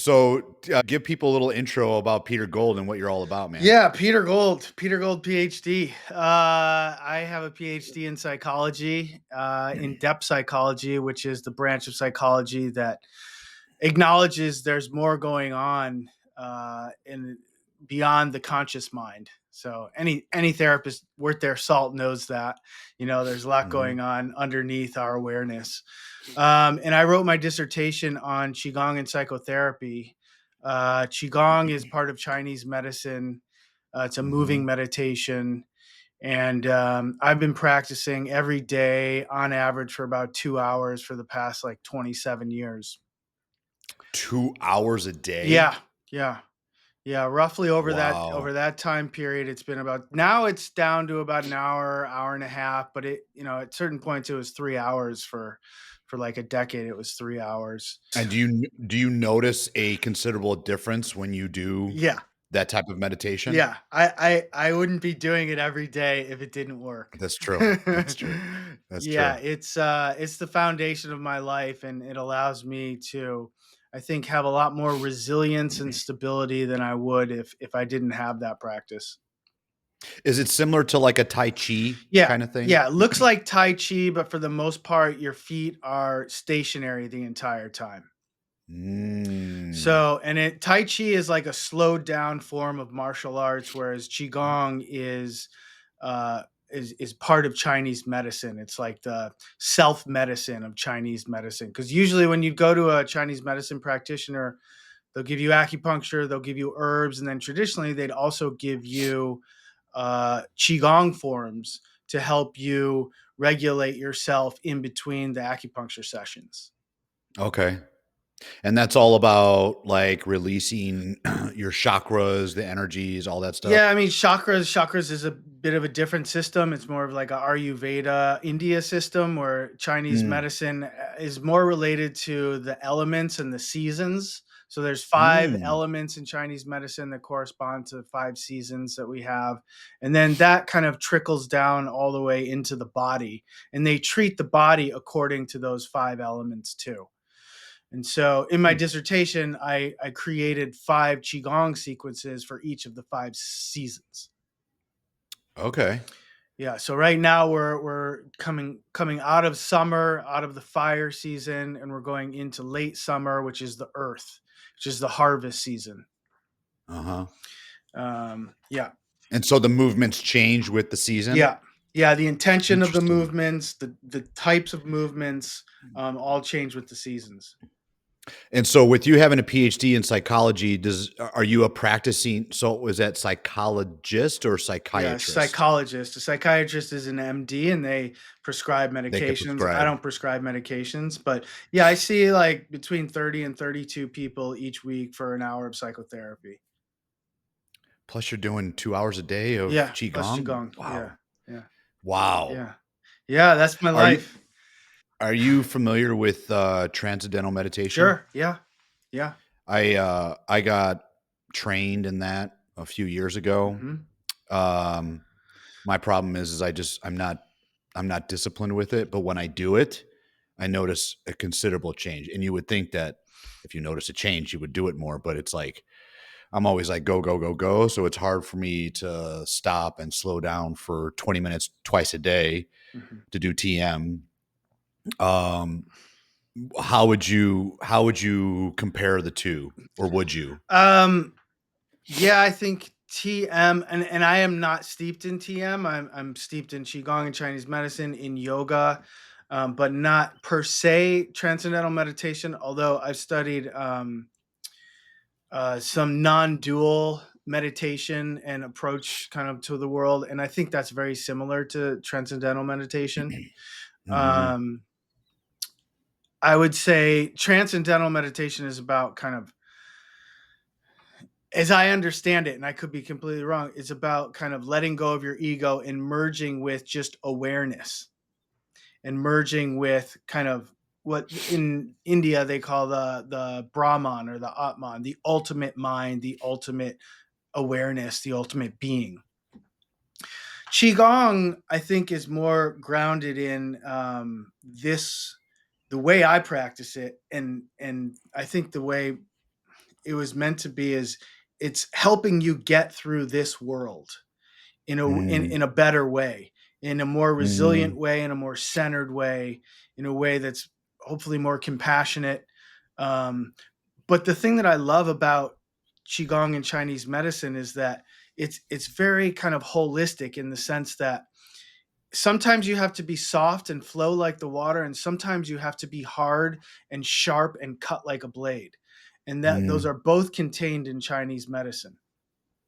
So, give people a little intro about Peter Gold and what you're all about, man. Yeah, Peter Gold, PhD. I have a PhD in psychology, in depth psychology, which is the branch of psychology that acknowledges there's more going on in beyond the conscious mind. So any therapist worth their salt knows that there's a lot Mhm. going on underneath our awareness. And I wrote my dissertation on Qigong and psychotherapy. Qigong is part of Chinese medicine. It's a moving Mhm. meditation. And I've been practicing every day on average for about 2 hours for the past like 27 years. 2 hours a day? Yeah, yeah, yeah. Roughly over that Wow. time period, it's been about now it's down to about an hour, hour and a half. But at certain points it was 3 hours for like a decade. It was 3 hours. And do you notice a considerable difference when you do Yeah, that type of meditation? yeah. I wouldn't be doing it every day if it didn't work. That's true. That's true. That's Yeah, true. it's the foundation of my life, and it allows me to, I think, have a lot more resilience and stability than I would if I didn't have that practice. Is it similar to like a Tai Chi Yeah, kinda thing? yeah, it looks like Tai Chi, but for the most part, your feet are stationary the entire time. Mm. So, and Tai Chi is like a slowed down form of martial arts, whereas Qigong uh, is part of Chinese medicine. It's like the self medicine of Chinese medicine. Because usually, when you go to a Chinese medicine practitioner, they'll give you acupuncture, they'll give you herbs, and then traditionally they'd also give you Qigong forms to help you regulate yourself in between the acupuncture sessions. Okay. And that's all about, like, releasing your chakras, the energies, all that stuff? Yeah, I mean chakras is a bit of a different system. It's more of like a Ayurveda India system where Chinese Mm. medicine is more related to the elements and the seasons. So there's five Mm. elements in Chinese medicine that correspond to five seasons that we have. And then that kind of trickles down all the way into the body. And they treat the body according to those five elements too. And so in my Hmm. dissertation, I created five Qigong sequences for each of the five seasons. Okay. Yeah. So right now we're coming out of summer, out of the fire season, and we're going into late summer, which is the earth, which is the harvest season. Uh-huh. Yeah. And so the movements change with the season? Yeah. Yeah. The intention of the Interesting. movements, the types of movements, all change with the seasons. And so with you having a PhD in psychology, are you a practicing so was that psychologist or Yeah, psychiatrist? psychologist. A psychiatrist is an MD and they prescribe They could medications. I prescribe. don't prescribe medications, but yeah, I see like between 30 and 32 people each week for an hour of psychotherapy. Plus you're doing 2 hours a day of Yeah, plus qigong? Qigong. Yeah, Wow. yeah, Wow. yeah. Yeah, that's my Are you life. are you familiar with, transcendental meditation? Sure. Yeah. Yeah. I got trained in that a few years ago. Hmm. Um, my problem is I'm not disciplined with it, but when I do it, I notice a considerable change. And you would think that if you notice a change, you would do it more, but it's like I'm always like go go go go, so it's hard for me to stop and slow down for 20 minutes twice a day Hmm. to do TM. Um, how would you compare the two, or would you? Um, yeah, I think TM and I am not steeped in TM. I'm steeped in Qigong and Chinese medicine, in yoga, but not per se transcendental meditation. Although I've studied some non-dual meditation and approach kind of to the world, and I think that's very similar to transcendental meditation. Mhm. Um, I would say transcendental meditation is about kind of, as I understand it, and I could be completely wrong, it's about kind of letting go of your ego and merging with just awareness and merging with kind of what in India they call the Brahman or the Atman, the ultimate mind, the ultimate awareness, the ultimate being. Qigong, I think, is more grounded in this, the way I practice it, and I think the way it was meant to be is it's helping you get through this world Mm, in a better way, in a more resilient mhm, way, in a more centered way, in a way that's hopefully more compassionate. Um, but the thing that I love about qigong and Chinese medicine is that it's very kind of holistic in the sense that sometimes you have to be soft and flow like the water, and sometimes you have to be hard and sharp and cut like a blade. And that those mhm, are both contained in Chinese medicine.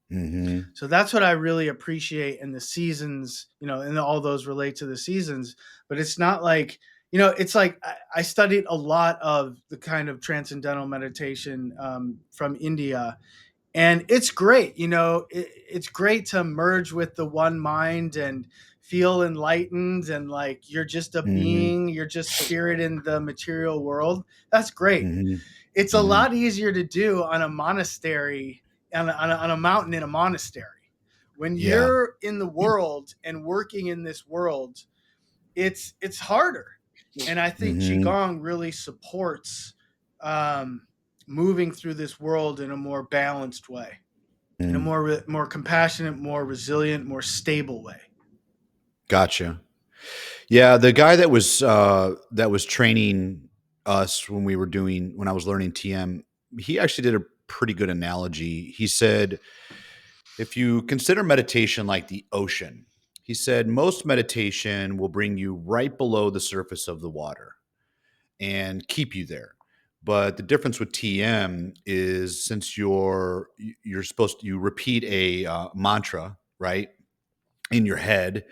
mhm, So that's what I really appreciate in the seasons, and all those relate to the seasons. But it's not like, it's like I studied a lot of the kind of transcendental meditation from India, and it's great. It's great to merge with the one mind and feel enlightened, and like you're just a mhm, being, you're just spirit in the material world. That's great. mhm, It's a mhm. lot easier to do on a monastery, on a mountain in a monastery. When Yeah. you're in the world and working in this world, it's harder. And I think Mhm, qigong really supports um, moving through this world in a more balanced way, in a mhm. more compassionate, more resilient, more stable way. Gotcha. Yeah, the guy that was training us when I was learning TM, he actually did a pretty good analogy. He said, if you consider meditation like the ocean, he said most meditation will bring you right below the surface of the water and keep you there. But the difference with TM is since you're supposed to you repeat a mantra, right, in your head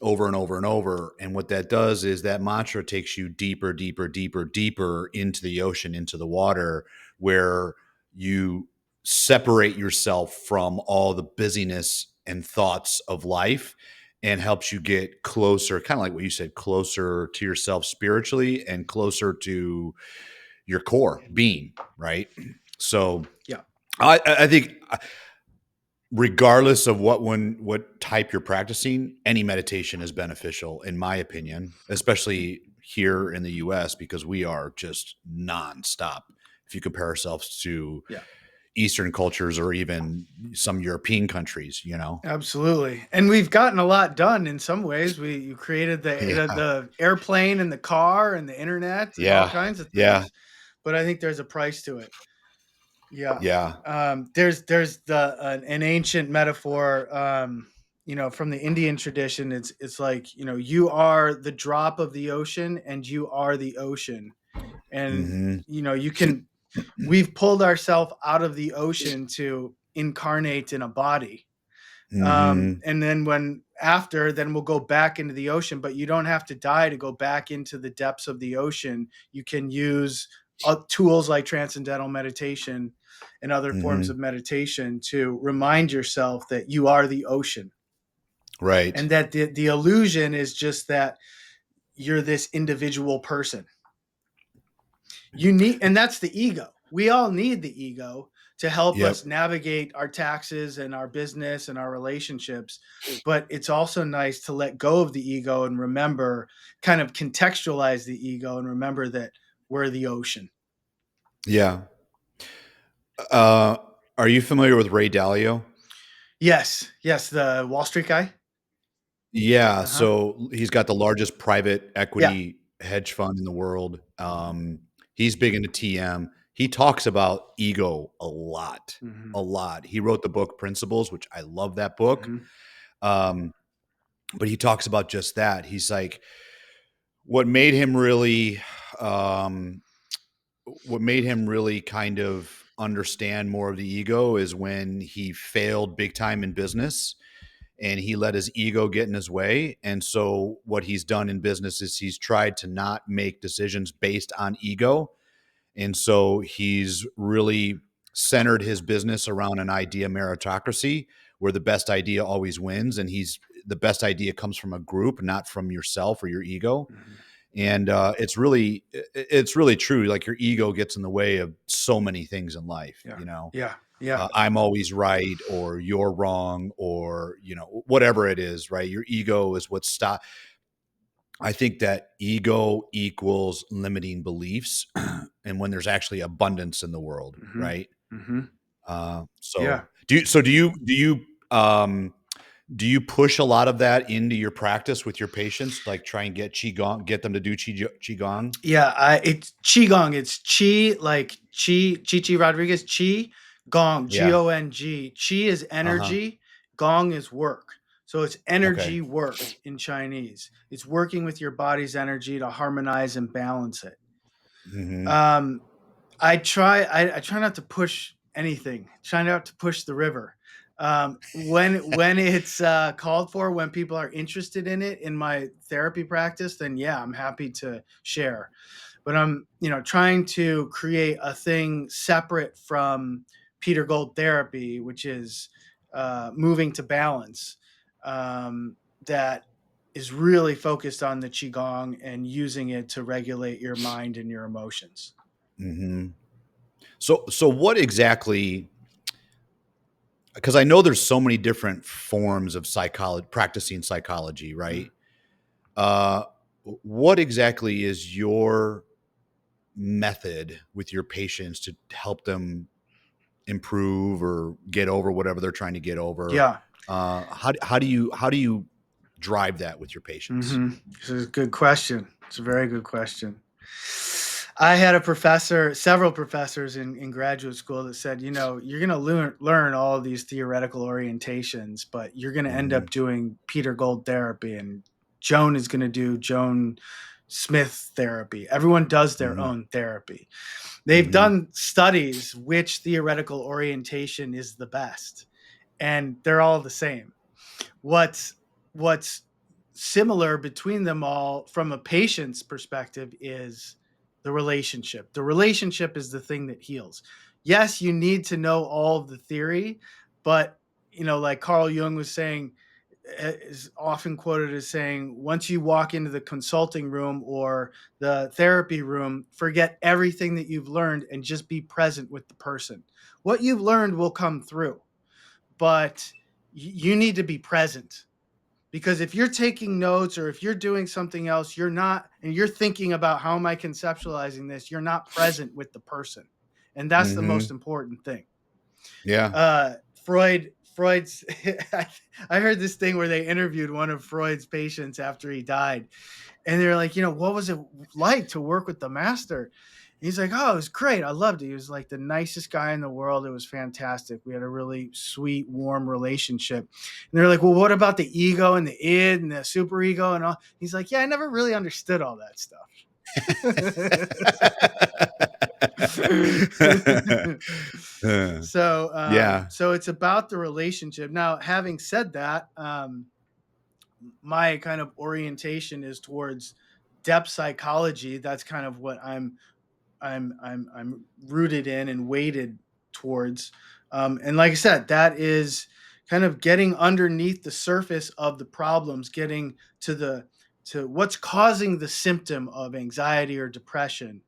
over and over and over. And what that does is that mantra takes you deeper, deeper, deeper, deeper into the ocean, into the water, where you separate yourself from all the busyness and thoughts of life and helps you get closer, kind of like what you said, closer to yourself spiritually and closer to your core being, right? So Yeah, I think regardless of what type you're practicing, any meditation is beneficial, in my opinion, especially here in the US because we are just nonstop. If you compare ourselves to yeah. Eastern cultures or even some European countries, you know? Absolutely. And we've gotten a lot done in some ways. You created the, Yeah. the airplane and the car and the internet and all Yeah. kinds of Yeah. things, but I think there's a price to it. Yeah. Yeah. There's an ancient metaphor, from the Indian tradition. It's like, you are the drop of the ocean and you are the ocean. And Mhm. you can we've pulled ourselves out of the ocean to incarnate in a body. Mhm. And then then we'll go back into the ocean, but you don't have to die to go back into the depths of the ocean. You can use tools like transcendental meditation and other forms Mhm. of meditation to remind yourself that you are the ocean, Right. and that the illusion is just that you're this individual person. And that's the ego. We all need the ego to help Yep. us navigate our taxes and our business and our relationships. But it's also nice to let go of the ego and remember, kind of contextualize the ego and remember that we're the ocean. Yeah. Uh, are you familiar with Ray Dalio? Yes, yes, the Wall Street guy. Yeah, Uh huh. so he's got the largest private Yeah. equity hedge fund in the world. He's big into TM. He talks about ego a lot, Hmm. a lot. He wrote the book Principles, which I love that book. Hmm. Um, but he talks about just that. He's like, what made him really, um, what made him really kind of understand more of the ego is when he failed big time in business and he let his ego get in his way. And so what he's done in business is he's tried to not make decisions based on ego. And so he's really centered his business around an idea meritocracy where the best idea always wins. And the best idea comes from a group, not from yourself or your ego. Hmm. And it's really true. Like your ego gets in the way of so many things in life, Yeah. you know? Yeah. Yeah. I'm always right or you're wrong or whatever it is, right? Your ego is what stop. I think that ego equals limiting beliefs and when there's actually abundance in the world, Hmm. right? Mhm. So Yeah. do you push a lot of that into your practice with your patients, like try and get them to do qigong? Yeah, it's Qigong. It's Qi, like Chi Rodriguez. Qi Gong, Yeah. Gong. Qi is Uh-huh. energy, Gong is work. So it's Okay. energy work in Chinese. It's working with your body's energy to harmonize and balance it. Mhm. Um, I try not to push anything. Try not to push the river. When it's called for, when people are interested in it in my therapy practice, then yeah, I'm happy to share. But I'm, trying to create a thing separate from Peter Gold therapy, which is moving to balance, that is really focused on the qigong and using it to regulate your mind and your emotions. Mhm. So what exactly, because I know there's so many different forms of psychology, practicing psychology, Mm. right? Uh, what exactly is your method with your patients to help them improve or get over whatever they're trying to get over? Yeah. How do you drive that with your patients? This is a good question. It's a very good question. I had a professor, several professors in graduate school that said, you're going to learn all of these theoretical orientations, but you're going to end Hmm. up doing Peter Gold therapy, and Joan is going to do Joan Smith therapy. Everyone does their Hmm. own therapy. They've Hmm. done studies which theoretical orientation is the best, and they're all the same. What's similar between them all from a patient's perspective is the relationship. The relationship is the thing that heals. Yes, you need to know all of the theory, but like Carl Jung was saying, is often quoted as saying, once you walk into the consulting room or the therapy room, forget everything that you've learned and just be present with the person. What you've learned will come through, but you need to be present, because if you're taking notes or if you're doing something else, you're not, and you're thinking about how am I conceptualizing this, you're not present with the person, and that's the most Hmm. important thing. Yeah. Freud's I heard this thing where they interviewed one of Freud's patients after he died, and they're like, what was it like to work with the master? He's like, oh, it was great. I loved it. He was like the nicest guy in the world. It was fantastic. We had a really sweet, warm relationship. And they're like, well, what about the ego and the id and the super ego and all? He's like, yeah, I never really understood all that stuff. Uh, so, yeah. so it's about the relationship. Now, having said that, my kind of orientation is towards depth psychology. That's kind of what I'm rooted in and weighted towards. And like I said, that is kind of getting underneath the surface of the problems, getting to what's causing the symptom of anxiety or depression.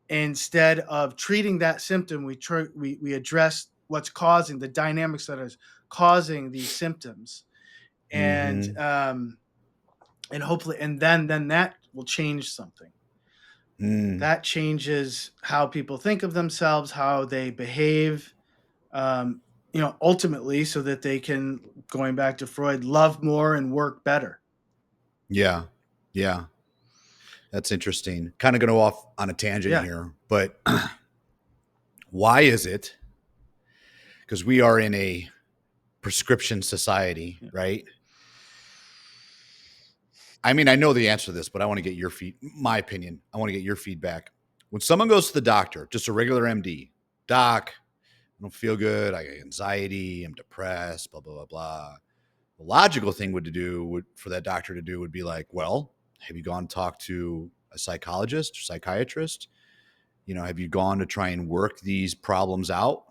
Instead of treating that symptom, we address what's causing the dynamics that is causing these symptoms, and Hmm. hopefully, and then that will change something. Mm. That changes how people think of themselves, how they behave, ultimately, so that they can, going back to Freud, love more and work better. Yeah. Yeah. That's interesting. Kind of going to go off on a tangent Yeah. here, but why is it? Because we are in a prescription society, Yeah. right? I mean, I know the answer to this, but I want to get my opinion. I want to get your feedback. When someone goes to the doctor, just a regular MD, doc, I don't feel good. I got anxiety. I'm depressed. Blah blah blah blah. The logical thing for that doctor to do would be like, well, have you gone to talk to a psychologist or psychiatrist? Have you gone to try and work these problems out?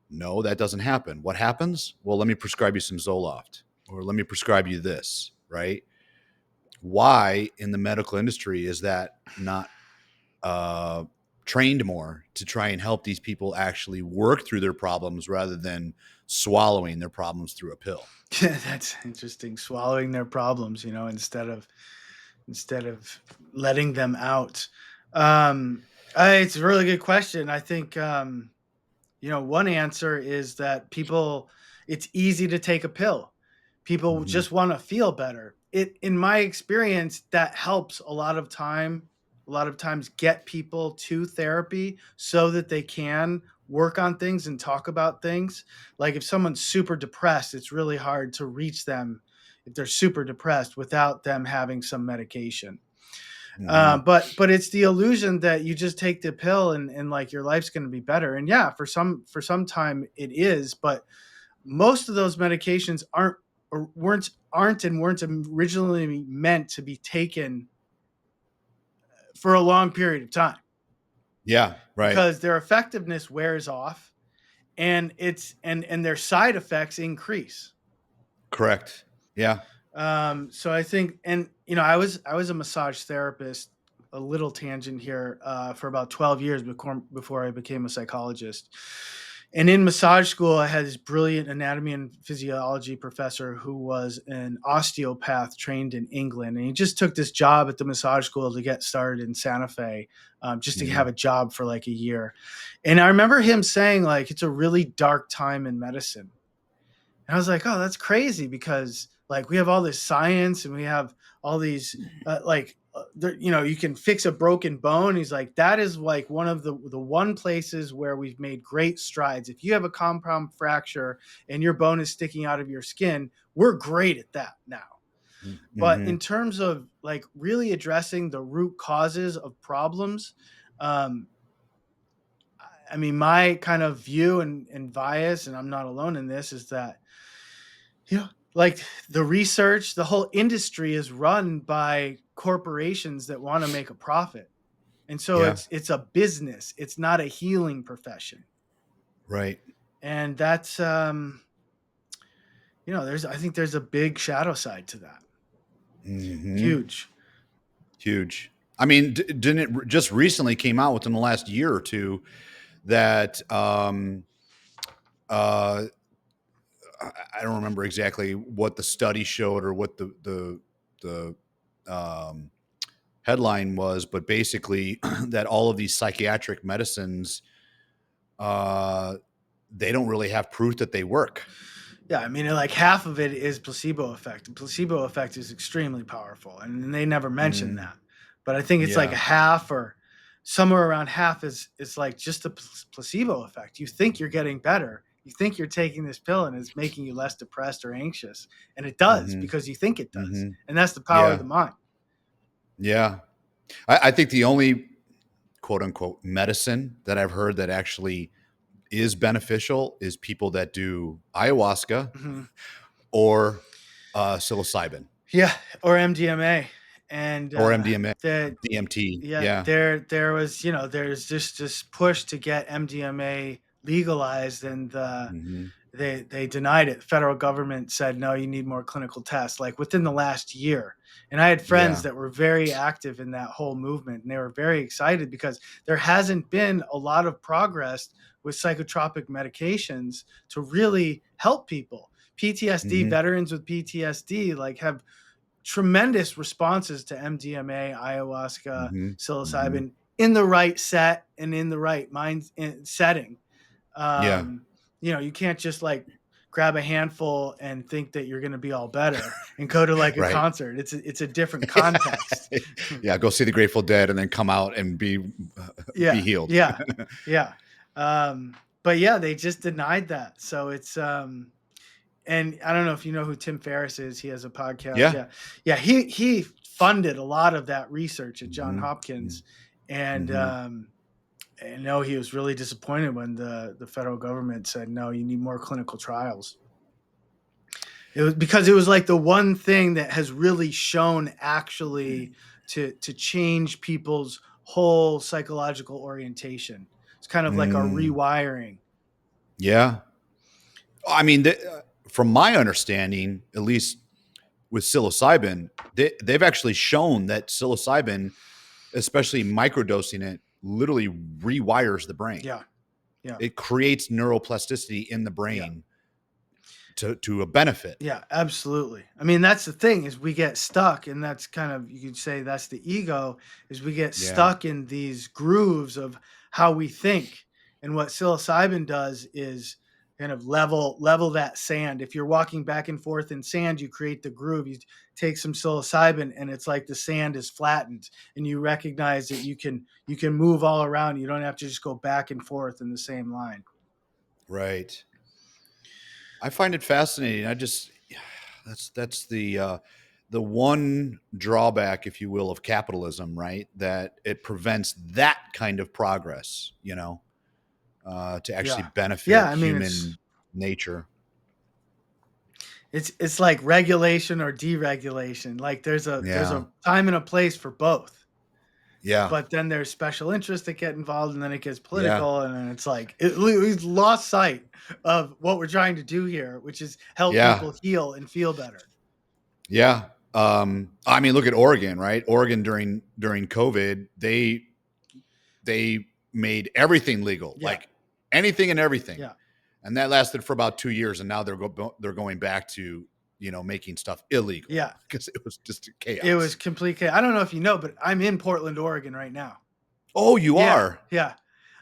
No, that doesn't happen. What happens? Well, let me prescribe you some Zoloft, or let me prescribe you this, right? Why in the medical industry is that not uh, trained more to try and help these people actually work through their problems rather than swallowing their problems through a pill? That's interesting. Swallowing their problems, instead of letting them out. Um, it's a really good question. I think One answer is that it's easy to take a pill. People Mhm. just want to feel better. In my experience, that helps a lot of times get people to therapy so that they can work on things and talk about things. Like if someone's super depressed, it's really hard to reach them if they're super depressed without them having some medication. Mhm. But it's the illusion that you just take the pill and like your life's going to be better. And yeah, for some time it is, but most of those medications aren't originally meant to be taken for a long period of time Yeah, right. because their effectiveness wears off and their side effects increase. Correct. Yeah. So I think, and I was a massage therapist. A little tangent here for about 12 years before I became a psychologist. And in massage school, I had this brilliant anatomy and physiology professor who was an osteopath trained in England, and he just took this job at the massage school to get started in Santa Fe, just to have Mhm. a job for like a year. And I remember him saying like it's a really dark time in medicine. And I was like, "Oh, that's crazy," because like we have all this science and we have all these you can fix a broken bone. He's like, that is like one of the one places where we've made great strides. If you have a compound fracture and your bone is sticking out of your skin, we're great at that now. But in Mhm. terms of like really addressing the root causes of problems, um, I mean, my kind of view and bias, and I'm not alone in this, is that like the research, the whole industry is run by corporations that want to make a profit. And so Yeah. it's a business. It's not a healing profession. Right. And that's there's I think there's a big shadow side to that. Mhm. Huge. Huge. I mean, didn't it just recently came out within the last year or two that uh I don't remember exactly what the study showed or what the headline was, but basically that all of these psychiatric medicines uh they don't really have proof that they work. Yeah, I mean, like half of it is placebo effect. And placebo effect is extremely powerful, and they never mention Mm, that. But I think it's like a yeah. half or somewhere around half is like just a placebo effect. You think you're getting better. You think you're taking this pill and it's making you less depressed or anxious, and it does Mhm. because you think it does, Mhm. and that's the power of Yeah. the mind. Yeah. I think the only quote unquote medicine that I've heard that actually is beneficial is people that do ayahuasca Mhm. or psilocybin Yeah, or MDMA, and or MDMA, that DMT. yeah, Yeah. there was there's just this push to get MDMA legalized, and Mhm. they denied it. Federal government said no, you need more clinical tests. Like within the last year, and I had friends Yeah. that were very active in that whole movement, and they were very excited because there hasn't been a lot of progress with psychotropic medications to really help people. PTSD Mhm. veterans with PTSD like have tremendous responses to MDMA, ayahuasca, Mhm. Mhm. psilocybin in the right set and in the right setting. Yeah. Um, you can't just like grab a handful and think that you're going to be all better and go to like a Right. concert. It's a different context. Yeah, go see the Grateful Dead and then come out and be Yeah, healed. yeah, yeah. But yeah, they just denied that. So it's and I don't know if you know who Tim Ferriss is. He has a podcast. Yeah. Yeah, yeah. He funded a lot of that research at John Mhm. Hopkins, and Mhm. I know he was really disappointed when the federal government said no, you need more clinical trials. It was because it was like the one thing that has really shown actually to change people's whole psychological orientation. It's kind of like a Mm. rewiring. Yeah. I mean, from my understanding, at least with psilocybin, they've actually shown that psilocybin, especially microdosing it, literally rewires the brain. Yeah, yeah, It creates neuroplasticity in the yeah. brain to a benefit. Yeah, absolutely. I mean, that's the thing is we get stuck, and that's kind of you could say that's the ego is we get Yeah. stuck in these grooves of how we think. And what psilocybin does is kind of level that sand. If you're walking back and forth in sand, you create the groove. You take some psilocybin, and it's like the sand is flattened, and you recognize that you can move all around. You don't have to just go back and forth in the same line. Right. I find it fascinating. That's the one drawback, if you will, of capitalism, right? That it prevents that kind of progress, to actually Yeah, yeah. benefit I mean, it's human nature. it's it's like regulation or deregulation. Like there's a Yeah. time and a place for both. Yeah. But then there's special interests that get involved, and then it gets Yeah. political, and then it's like we've lost sight of what we're trying to do here, which is help Yeah. people heal and feel better. Yeah. I mean, look at Oregon, right? Oregon during COVID, they made everything legal, Yeah, like anything and everything, yeah, and that lasted for about 2 years, and now they're going back to making stuff illegal yeah. because it was just It was chaos. complete chaos. I don't know if you know, but I'm in Portland, Oregon right now. Oh, you Yeah, are? yeah.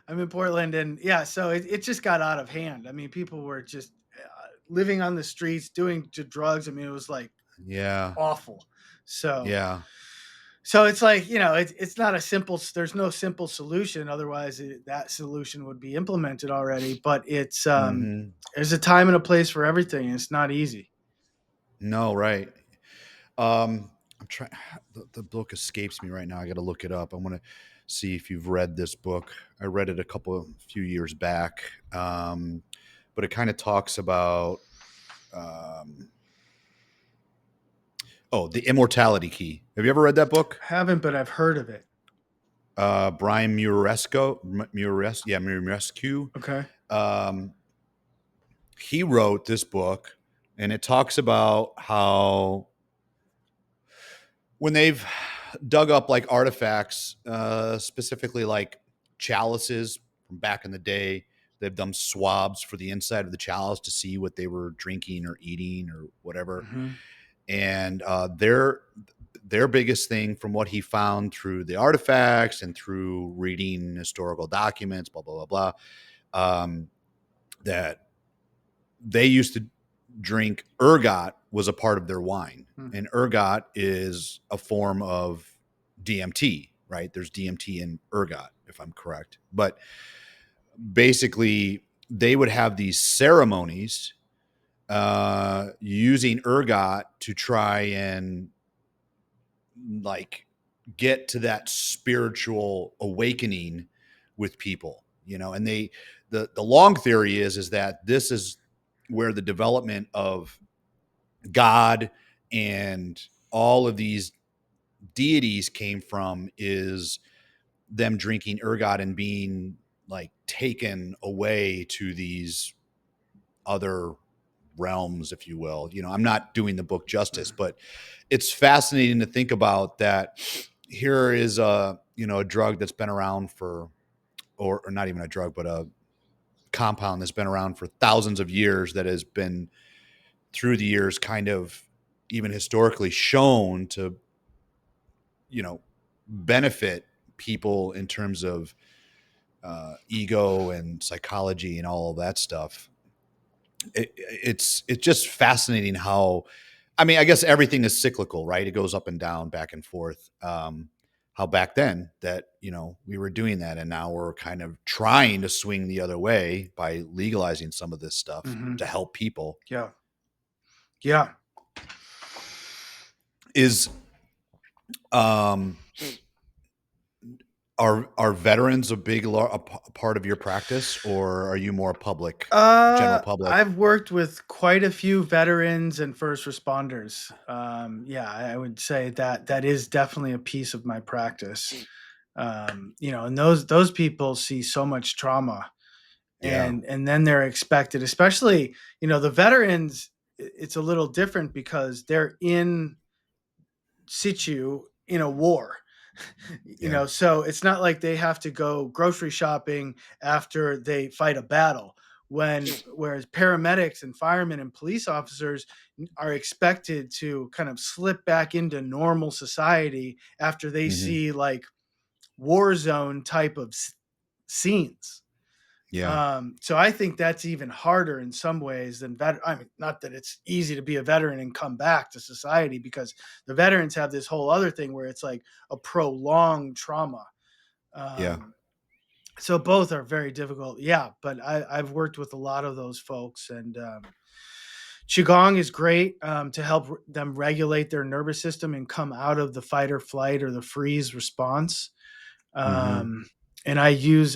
I'm in Portland, and yeah, so it just got out of hand. I mean, people were just living on the streets, doing drugs. I mean, it was like Yeah, awful. So yeah. so it's like, it's not a simple, there's no simple solution. Otherwise that solution would be implemented already, but Hmm. there's a time and a place for everything. And it's not easy. No, right. I'm trying. The book escapes me right now. I got to look it up. I want to see if you've read this book. I read it few years back, but it kind of talks about um, the immortality key. Have you ever read that book? Haven't, but I've heard of it. Brian Murescu. Okay. Um, he wrote this book, and it talks about how when they've dug up like artifacts, specifically like chalices from back in the day, they've done swabs for the inside of the chalice to see what they were drinking or eating or whatever. Hmm. And their biggest thing, from what he found through the artifacts and through reading historical documents, blah blah blah blah, that they used to drink ergot was a part of their wine. Hmm. And ergot is a form of DMT, right? There's DMT in ergot, if I'm correct. But basically, they would have these ceremonies using ergot to try and like get to that spiritual awakening with people, and the long theory is that this is where the development of God and all of these deities came from, is them drinking ergot and being like taken away to these other realms, if you will. I'm not doing the book justice, Hmm. but it's fascinating to think about that. Here is a drug that's been around for, or not even a drug, but a compound that's been around for thousands of years, that has been through the years kind of even historically shown to benefit people in terms of ego and psychology and all of that stuff. It's just fascinating how, I mean, I guess everything is cyclical, right? It goes up and down, back and forth. How back then that we were doing that, and now we're kind of trying to swing the other way by legalizing some of this stuff Hmm. to help people. Yeah. Yeah. Is um are veterans a big part of your practice, or are you more public, general public? I've worked with quite a few veterans and first responders. Yeah, I would say that is definitely a piece of my practice. And those people see so much trauma, Yeah. and then they're expected, especially, the veterans. It's a little different because they're in situ in a war. Yeah. So it's not like they have to go grocery shopping after they fight a battle, whereas paramedics and firemen and police officers are expected to kind of slip back into normal society after they Hmm. see like war zone type of scenes. Yeah. So I think that's even harder in some ways than I mean, not that it's easy to be a veteran and come back to society, because the veterans have this whole other thing where it's like a prolonged trauma. Yeah. Um, so both are very difficult. Yeah, but I've worked with a lot of those folks, and Qigong is great to help them regulate their nervous system and come out of the fight or flight or the freeze response. Mhm. Um, and I use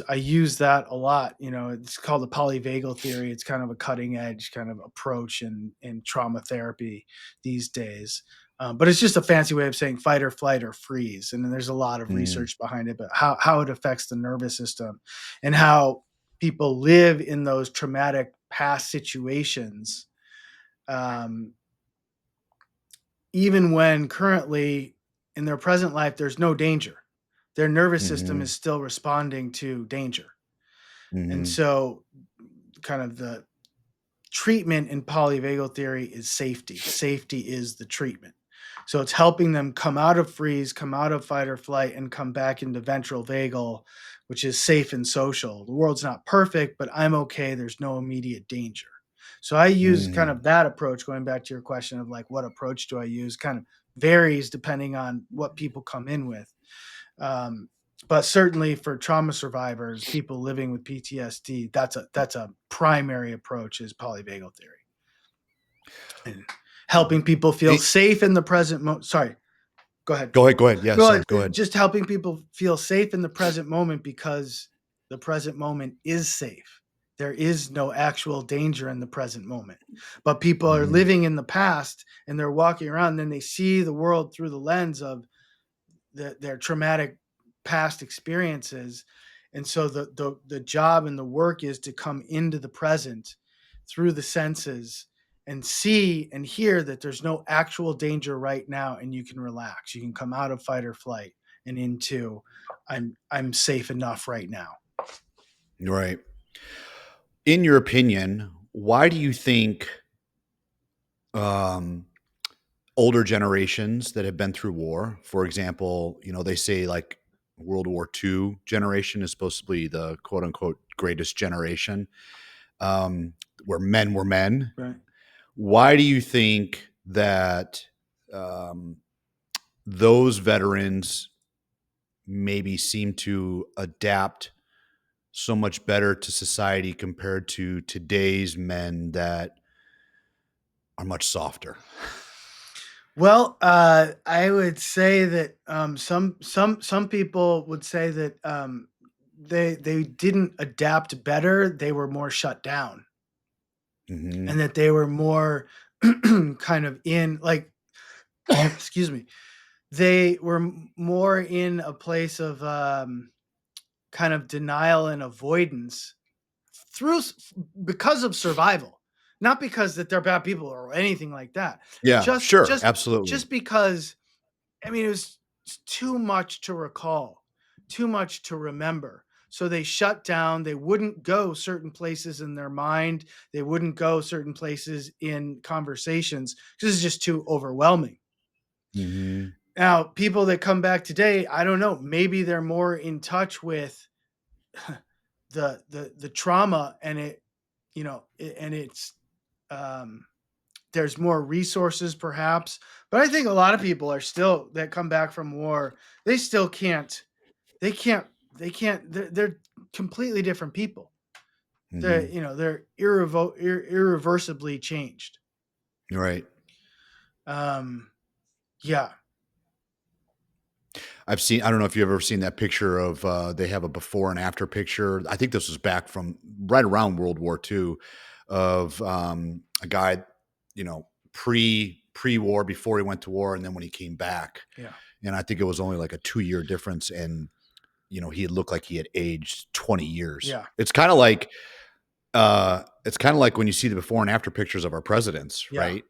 that a lot. You know, it's called the polyvagal theory. It's kind of a cutting edge kind of approach in trauma therapy these days. But it's just a fancy way of saying fight or flight or freeze. And then there's a lot of Mm. research behind it, but how it affects the nervous system and how people live in those traumatic past situations, um, even when currently in their present life there's no danger, their nervous system is Mhm. still responding to danger. And Mhm. so kind of the treatment in polyvagal theory is safety. Safety is the treatment. So it's helping them come out of freeze, come out of fight or flight, and come back into ventral vagal, which is safe and social. The world's not perfect, but I'm okay. There's no immediate danger. So I use kind Mhm. of that approach, going back to your question of like, what approach do I use? Kind of varies depending on what people come in with. Um, but certainly for trauma survivors, people living with PTSD, that's a primary approach is polyvagal theory and helping people feel It safe in the present moment. Sorry, go ahead. Go ahead, go ahead. Yeah, No, sorry, go ahead. just helping people feel safe in the present moment because the present moment is safe. There is no actual danger in the present moment. But people are Mhm. living in the past and they're walking around and then they see the world through the lens of their traumatic past experiences. And so the job and the work is to come into the present through the senses and see and hear that there's no actual danger right now, and you can relax. You can come out of fight or flight and into I'm safe enough right now. Right. In your opinion, why do you think, um, older generations that have been through war, for example, they say like World War II generation is supposed to be the quote unquote greatest generation, um, where men were men. Right. Why do you think that, um, those veterans maybe seem to adapt so much better to society compared to today's men that are much softer? Well, I would say that some people would say that they didn't adapt better; they were more shut down, and Mhm. that they were more kind of in like excuse me, they were more in a place of kind of denial and avoidance through because of survival, not because that they're bad people or anything like that. Yeah, Just sure, just absolutely. just because I mean, it was too much to recall, too much to remember. So they shut down. They wouldn't go certain places in their mind. They wouldn't go certain places in conversations because it's just too overwhelming. Mhm. Now, people that come back today, I don't know, maybe they're more in touch with the trauma and and it's um there's more resources perhaps, but I think a lot of people are still that come back from war, they still can't they can't they're completely different people. They're Mhm. they're irreversibly changed. Right. Um yeah, I don't know if you've ever seen that picture of, they have a before and after picture. I think this was back from right around World War II of, a guy, pre-war before he went to war, and then when he came back, yeah, and I think it was only like a 2-year difference, and, he had looked like he had aged 20 years. yeah, It's kinda like when you see the before and after pictures of our presidents, yeah, right?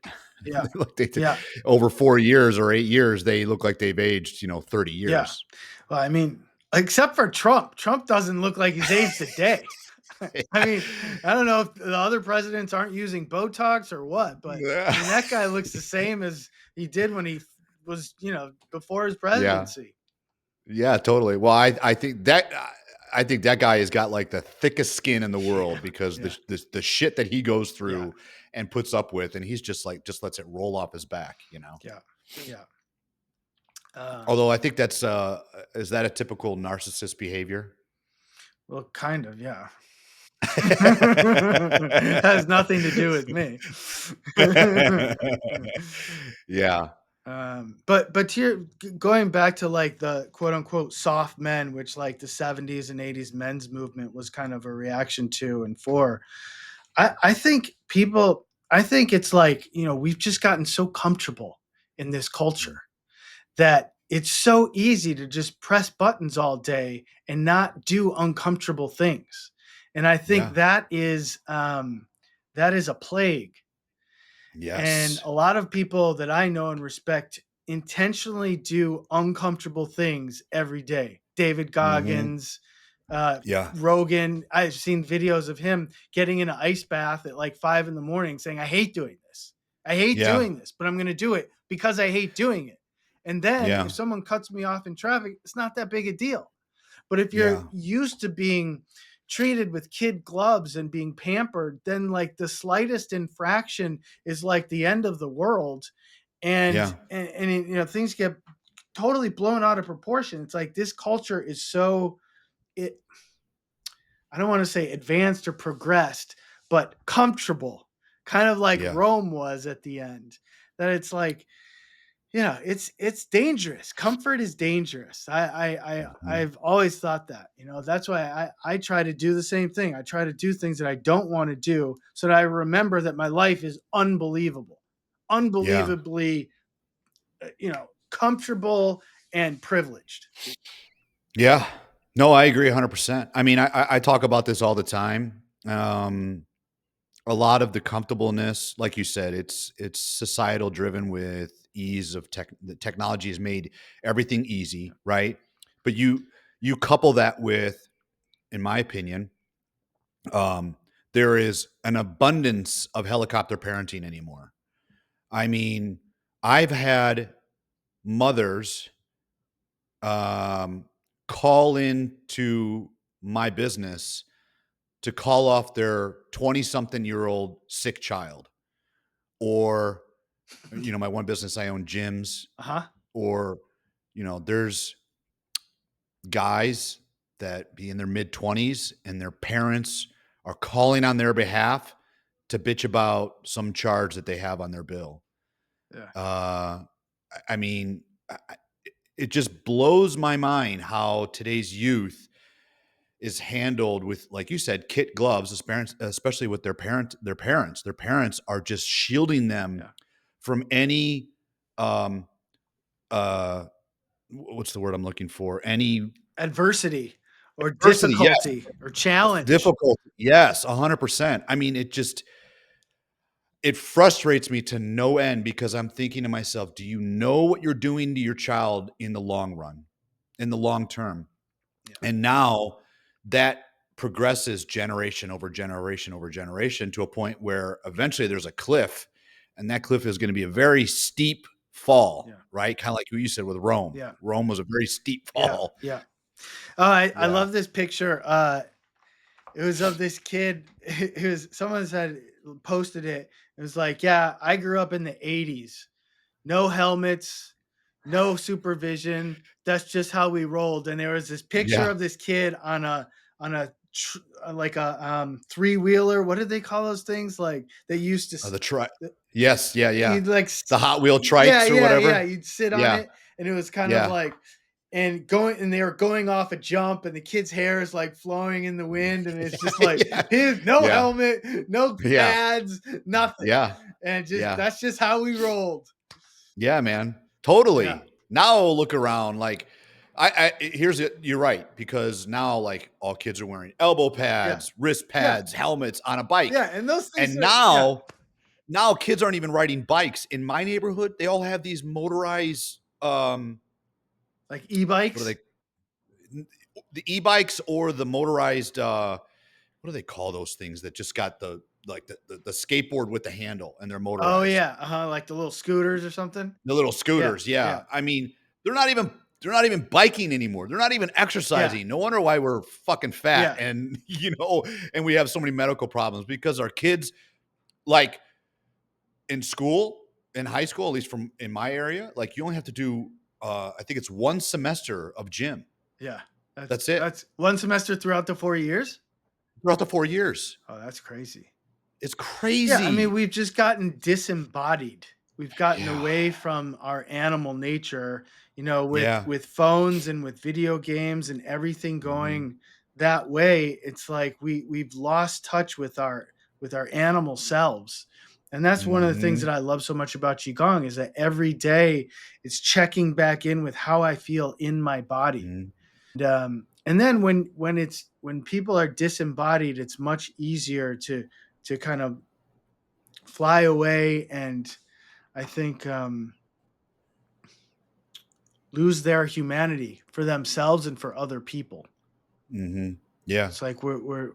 yeah, They look they yeah, over 4 years or 8 years, they look like they've aged, 30 yeah. years. Well, I mean, except for Trump. Trump doesn't look like he's aged a day. I mean, I don't know if the other presidents aren't using Botox or what, but I mean, that guy looks the same as he did when he was, before his Yeah. presidency. Yeah, totally. Well, I think that, I think that guy has got like the thickest skin in the Yeah, world because yeah, the shit that he goes yeah, through and puts up with, and he's just like just lets it roll off his back, you know. yeah, yeah. Uh, Although I think that's is that a typical narcissist behavior? well, kind of, yeah. Has nothing to do with me. Yeah, But here, going back to like the quote unquote soft men, which like the 70s and 80s men's movement was kind of a reaction to and for. I think people, I think it's like, we've just gotten so comfortable in this culture that it's so easy to just press buttons all day and not do uncomfortable things. And I think yeah, that is a plague. And yes, a lot of people that I know and respect intentionally do uncomfortable things every day. David hmm, Goggins, uh, yeah, Rogan. I've seen videos of him getting in an ice bath at like 5 in the morning saying, I hate doing this. I hate yeah, doing this, but I'm going to do it because I hate doing it. And then yeah, if someone cuts me off in traffic, it's not that big a deal. But if you're yeah, used to being treated with kid gloves and being pampered, then like the slightest infraction is like the end of the world. And yeah, things get totally blown out of proportion. It's like this culture is so it I don't want to say advanced or progressed, but comfortable, kind of like yeah, Rome was at the end. That it's like, yeah, it's dangerous. Comfort is dangerous. mhm, I've always thought that. That's why I try to do the same thing. I try to do things that I don't want to do so that I remember that my life is unbelievable. yeah, Unbelievably, comfortable and privileged. yeah. No, I agree 100%. I mean, I talk about this all the time. A lot of the comfortableness, like you said, it's societal driven with ease of tech. The technology has made everything Yeah. easy, right? But you couple that with, in my opinion, um, there is an abundance of helicopter parenting anymore. I mean, I've had mothers um, call into my business to call off their 20 something year old sick child, or my one business, I own gyms, Uh-huh. or there's guys that be in their mid 20s and their parents are calling on their behalf to bitch about some charge that they have on their bill. Yeah. I mean, it just blows my mind how today's youth is handled with, like you said, kit gloves, as parents, especially with their parents are just shielding them Yeah. from any um uh what's the word I'm looking for? Any Adversity or adversity, yes. difficulty or challenge. Difficult, yes, 100%. I mean, it frustrates me to no end because I'm thinking to myself, do you know what you're doing to your child in the long run, in the long term? Yeah. And now that progresses generation over generation over generation to a point where eventually there's a cliff, and that cliff is going to be a very steep fall, Yeah. right? Kind of like what you said with Rome. Yeah. Rome was a very steep Yeah. fall. Yeah. Oh, I Yeah. love this picture. It was of this kid. It was someone had posted it. It was like, yeah, I grew up in the 80s. No helmets, no supervision. That's just how we rolled. And there was this picture Yeah. of this kid on a like a three-wheeler. What did they call those things? Like they used to The try. the- Yes. Yeah. Yeah. you'd like The Hot Wheel yeah, trikes or yeah, whatever. yeah. You'd sit on Yeah. it and it was kind of Yeah. like and they were going off a jump and the kid's hair is like flowing in the wind and it's just like Yeah. his no Yeah. helmet, no Yeah. pads, nothing. Yeah. And just Yeah. that's just how we rolled. Yeah, man. Yeah. Totally. Now look around, like here's it. You're right, because now like all kids are wearing elbow Yeah. pads, wrist Yeah. pads, helmets on a bike. Yeah. And those things And are yeah, now kids aren't even riding bikes. In my neighborhood, they all have these motorized like what are e-bikes. they, the e-bikes or the motorized what do they call those things that just got the like the skateboard with the handle and they're Oh motorized. yeah. Uh-huh. Like the little scooters or something. The little Yeah. scooters, Yeah. yeah. I mean, they're not even. They're not even biking anymore. They're not even Yeah. exercising. No wonder why we're fucking fat Yeah. and and we have so many medical problems because our kids, like in school, in high school, at least from in my area, like you only have to do I think it's 1 semester of gym. Yeah. That's That's it. that's 1 semester throughout the 4 years? Throughout the 4 years. Oh, that's crazy. It's Yeah, I mean, crazy. we've just gotten disembodied. We've gotten Yeah. away from our animal nature, Yeah. with phones and with video games and everything Mhm. going that way. It's like we've lost touch with our animal selves. And that's one of the things that Mhm. I love so much about Qigong is that every day it's checking back in with how I feel in my body. Mhm. And then when people are disembodied, it's much easier to kind of fly away and I think lose their humanity for themselves and for other people. Mhm. Yeah. It's like we've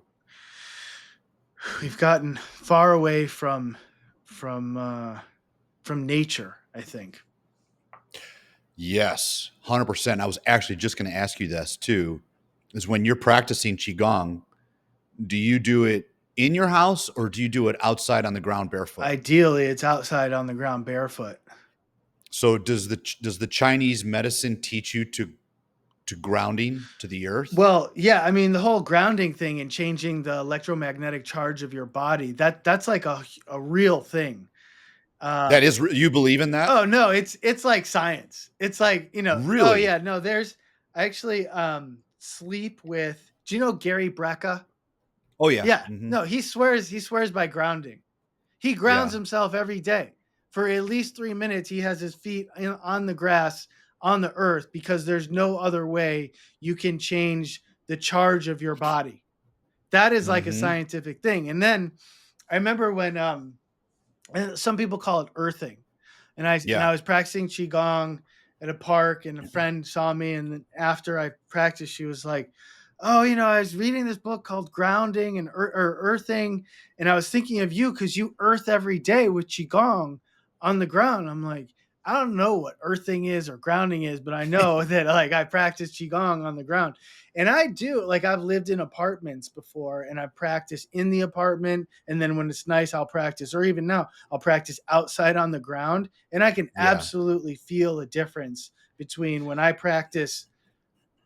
gotten far away from from nature, I think. Yes. 100%. I was actually just gonna ask you this too, is when you're practicing qigong, do you do it in your house or do you do it outside on the ground barefoot? Ideally, it's outside on the ground barefoot. So does the Chinese medicine teach you to grounding to the earth? Well, yeah, I mean the whole grounding thing and changing the electromagnetic charge of your body, that's like a real thing. Uh That is you believe in that? Oh, no, it's like science. It's like, oh, Really? yeah, no, there's I actually, sleep with do you know Gary Brecka? Oh, yeah. Yeah. Mhm. No, he swears by grounding. He grounds Yeah. himself every day. For at least 3 minutes, he has his feet on the grass, on the earth, because there's no other way you can change the charge of your body. That is like a Mhm. scientific thing, and then I remember when, and some people call it earthing. And I Yeah. was practicing qigong at a park, and a friend saw me, and then after I practiced, she was like, "Oh, I was reading this book called Grounding and or Earthing, and I was thinking of you because you earth every day with qigong on the ground." I'm like, I don't know what earthing is or grounding is, but I know that like I practice qigong on the ground, and I do. Like I've lived in apartments before, and I practice in the apartment, and then when it's nice, I'll practice, or even now, I'll practice outside on the ground, and I can Yeah. absolutely feel a difference between when I practice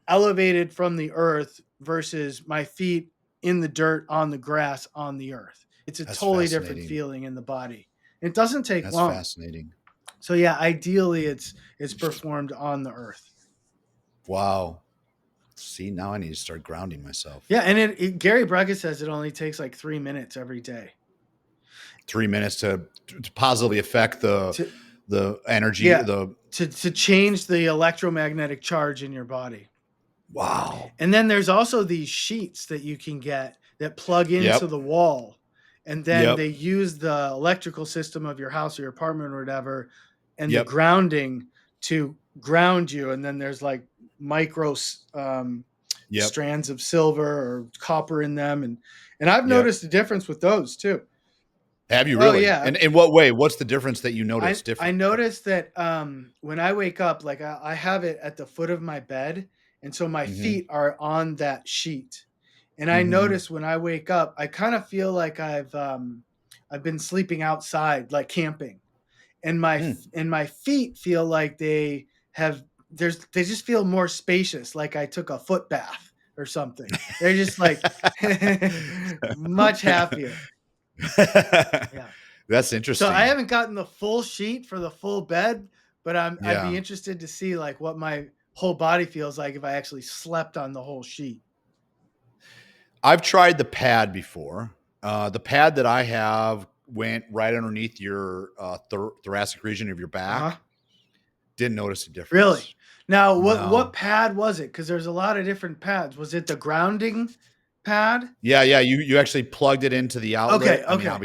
elevated from the earth versus my feet in the dirt on the grass on the earth. It's a That's totally different fascinating. feeling in the body. It doesn't take That's long. fascinating. So yeah, ideally it's performed on the earth. Wow. See, now I need to start grounding myself. Yeah, and Gary Brecka says it only takes like 3 minutes every day 3 minutes to positively affect to the energy, yeah the to change the electromagnetic charge in your body. wow. And then there's also these sheets that you can get that plug into Yep. the wall, and then Yep. they use the electrical system of your house or your apartment or whatever, and the Yep. grounding to ground you. And then there's like micro Yep. strands of silver or copper in them, and I've Yep. noticed a difference with those too. Have you Oh really? yeah, And in what way? What's the difference that you notice I different? noticed that when I wake up, like I have it at the foot of my bed, and so my Mhm. feet are on that sheet. And I Mhm. notice when I wake up, I kind of feel like I've been sleeping outside, like camping, and Mm. my feet feel like they just feel more spacious, like I took a foot bath or something. They're just like much happier. Yeah. That's So I interesting. haven't gotten the full sheet for the full bed, but I'd be Yeah. interested to see like what my whole body feels like if I actually slept on the whole sheet. I've tried the pad before. The pad that I have went right underneath your thoracic region of your Uh-huh. back. Didn't notice a Really? difference. Now, what No. pad was it? Because there's a lot of different pads. Was it the grounding pad? Yeah, yeah, you actually plugged it into the outlet. Okay, I mean, okay.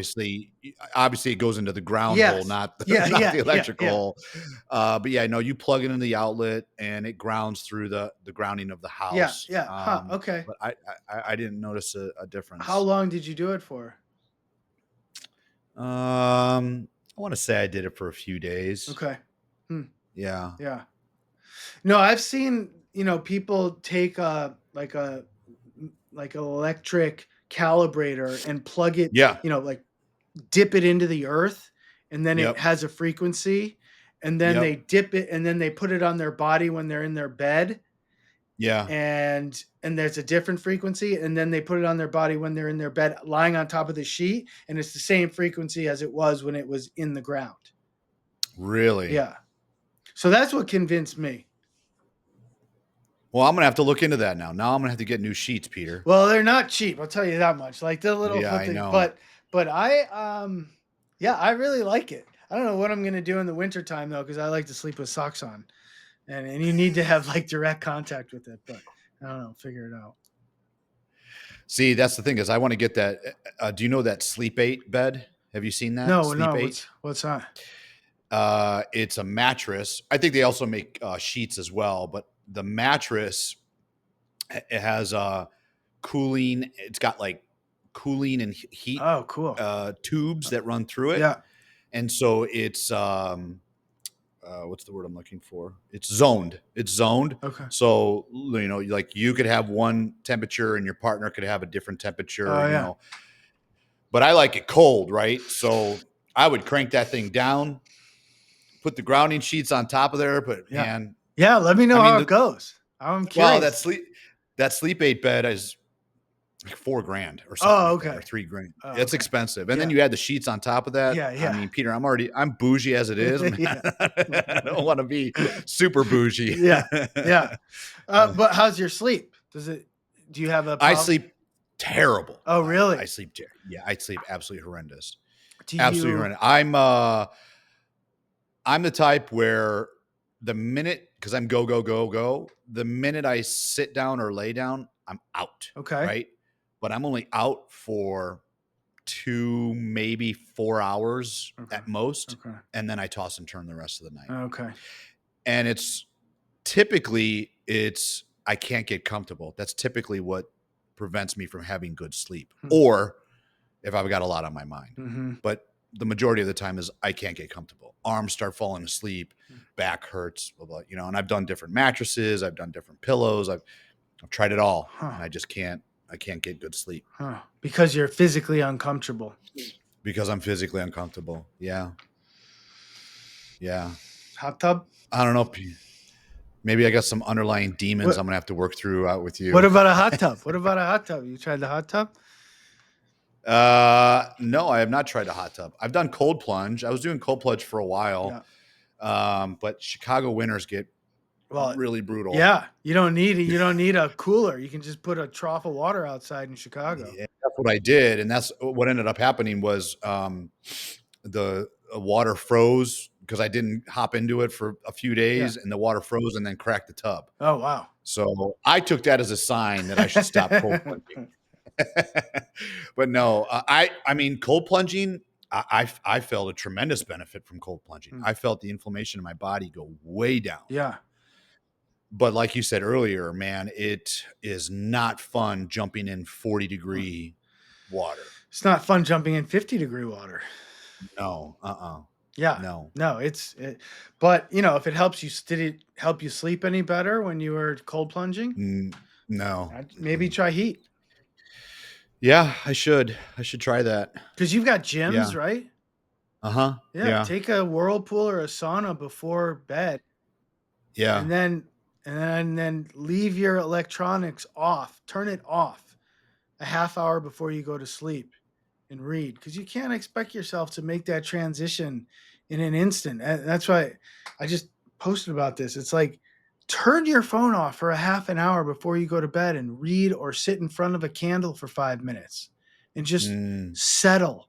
obviously it goes into the ground hole, Yes. not Yeah, not yeah, the yeah, electrical yeah. hole. But yeah, no, you plug it in the outlet and it grounds through the grounding of the Yeah, house. yeah. Huh, okay. But I didn't notice a How difference. long did you do it for? I want to say I did it for a few days. Okay. Hmm, Yeah. yeah. No, I've seen, people take like an electric calibrator and plug it, Yeah. like dip it into the earth, and then it Yep. has a frequency, and then they Yep. dip it, and then they put it on their body when they're in their bed, Yeah. and there's a different frequency, and then they put it on their body when they're in their bed lying on top of the sheet, and it's the same frequency as it was when it was in the ground. Really? Yeah. So that's what convinced me. Well, I'm gonna have to look into that now. Now I'm gonna have to get new sheets, Peter. Well, they're not cheap, I'll tell you that much. Like the little Yeah, flip I thing, know. but yeah, I really like it. I don't know what I'm gonna do in the wintertime though, because I like to sleep with socks on, and you need to have like direct contact with it. But I don't know, figure it out. See, that's the thing is I want to get that. Do you know that Sleep 8 bed? Have you seen that No, Sleep no, 8? what's that? It's a mattress. I think they also make sheets as well, but the mattress it has cooling. It's got like cooling and heat Oh, cool. tubes that run through it, Yeah. and so it's what's the word I'm looking for? It's zoned. It's zoned. Okay. So like you could have one temperature and your partner could have a different temperature. Oh yeah. But I like it cold, right? So I would crank that thing down, put the grounding sheets on top of there. But Yeah. man, Yeah. Let me I know mean, how it goes. I'm well, curious. that sleep 8 bed is like $4,000 or something Oh, like that, or okay. $3,000. Oh, It's okay. expensive. And then Yeah. you add the sheets on top of that. Yeah. I Yeah. mean, Peter, I'm bougie as it is, man. Yeah. I don't want to be super bougie. Yeah. Yeah. But how's your sleep? Do you have a I problem? sleep terrible. Oh, I really? sleep yeah, I sleep absolutely horrendous. Do Absolutely you horrendous. I'm the type where the minute, because I'm go, go, go, go, the minute I sit down or lay down, I'm out. okay? Right. But I'm only out for 2, maybe 4 hours Okay. at most. Okay. And then I toss and turn the rest of the night. Okay. And typically I can't get comfortable. That's typically what prevents me from having good sleep, Hmm. or if I've got a lot on my mind. Mm-hmm. But the majority of the time is I can't get comfortable. Arms start falling asleep, back hurts, blah, blah, and I've done different mattresses, I've done different pillows, I've tried it all, Huh. and I can't get good sleep Huh. Because you're physically uncomfortable. because I'm physically uncomfortable. Yeah. Yeah. Hot tub? I don't know. Maybe I got some underlying demons What I'm gonna have to work through out with you. what about a hot tub? What about a hot tub? You tried the hot tub? No, I have not tried a hot tub. I've done cold plunge. I was doing cold plunge for a while. Yeah. But Chicago winters get Well, really brutal. yeah. You don't need it. You don't need a cooler. You can just put a trough of water outside in Chicago. Yeah, that's what I did, and that's what ended up happening was the water froze because I didn't hop into it for a few days, and the water froze and then cracked the tub. Oh, wow. So I took that as a sign that I should stop cold plunging. But no, I mean cold plunging. I felt a tremendous benefit from cold plunging. I felt the inflammation in my body go way down. Yeah. But like you said earlier, man, it is not fun jumping in 40-degree water. It's not fun jumping in 50-degree water. No, Yeah. no. No, but if it helps you, did it help you sleep any better when you were cold plunging? No. Maybe try heat. Yeah, I should try that. Because you've got gyms, Yeah. right? Uh-huh. Yeah. Yeah. Take a whirlpool or a sauna before bed, Yeah. and then leave your electronics off. Turn it off a half hour before you go to sleep and read, because you can't expect yourself to make that transition in an instant. And that's why I just posted about this. It's like, turn your phone off for a half an hour before you go to bed and read, or sit in front of a candle for 5 minutes and just settle.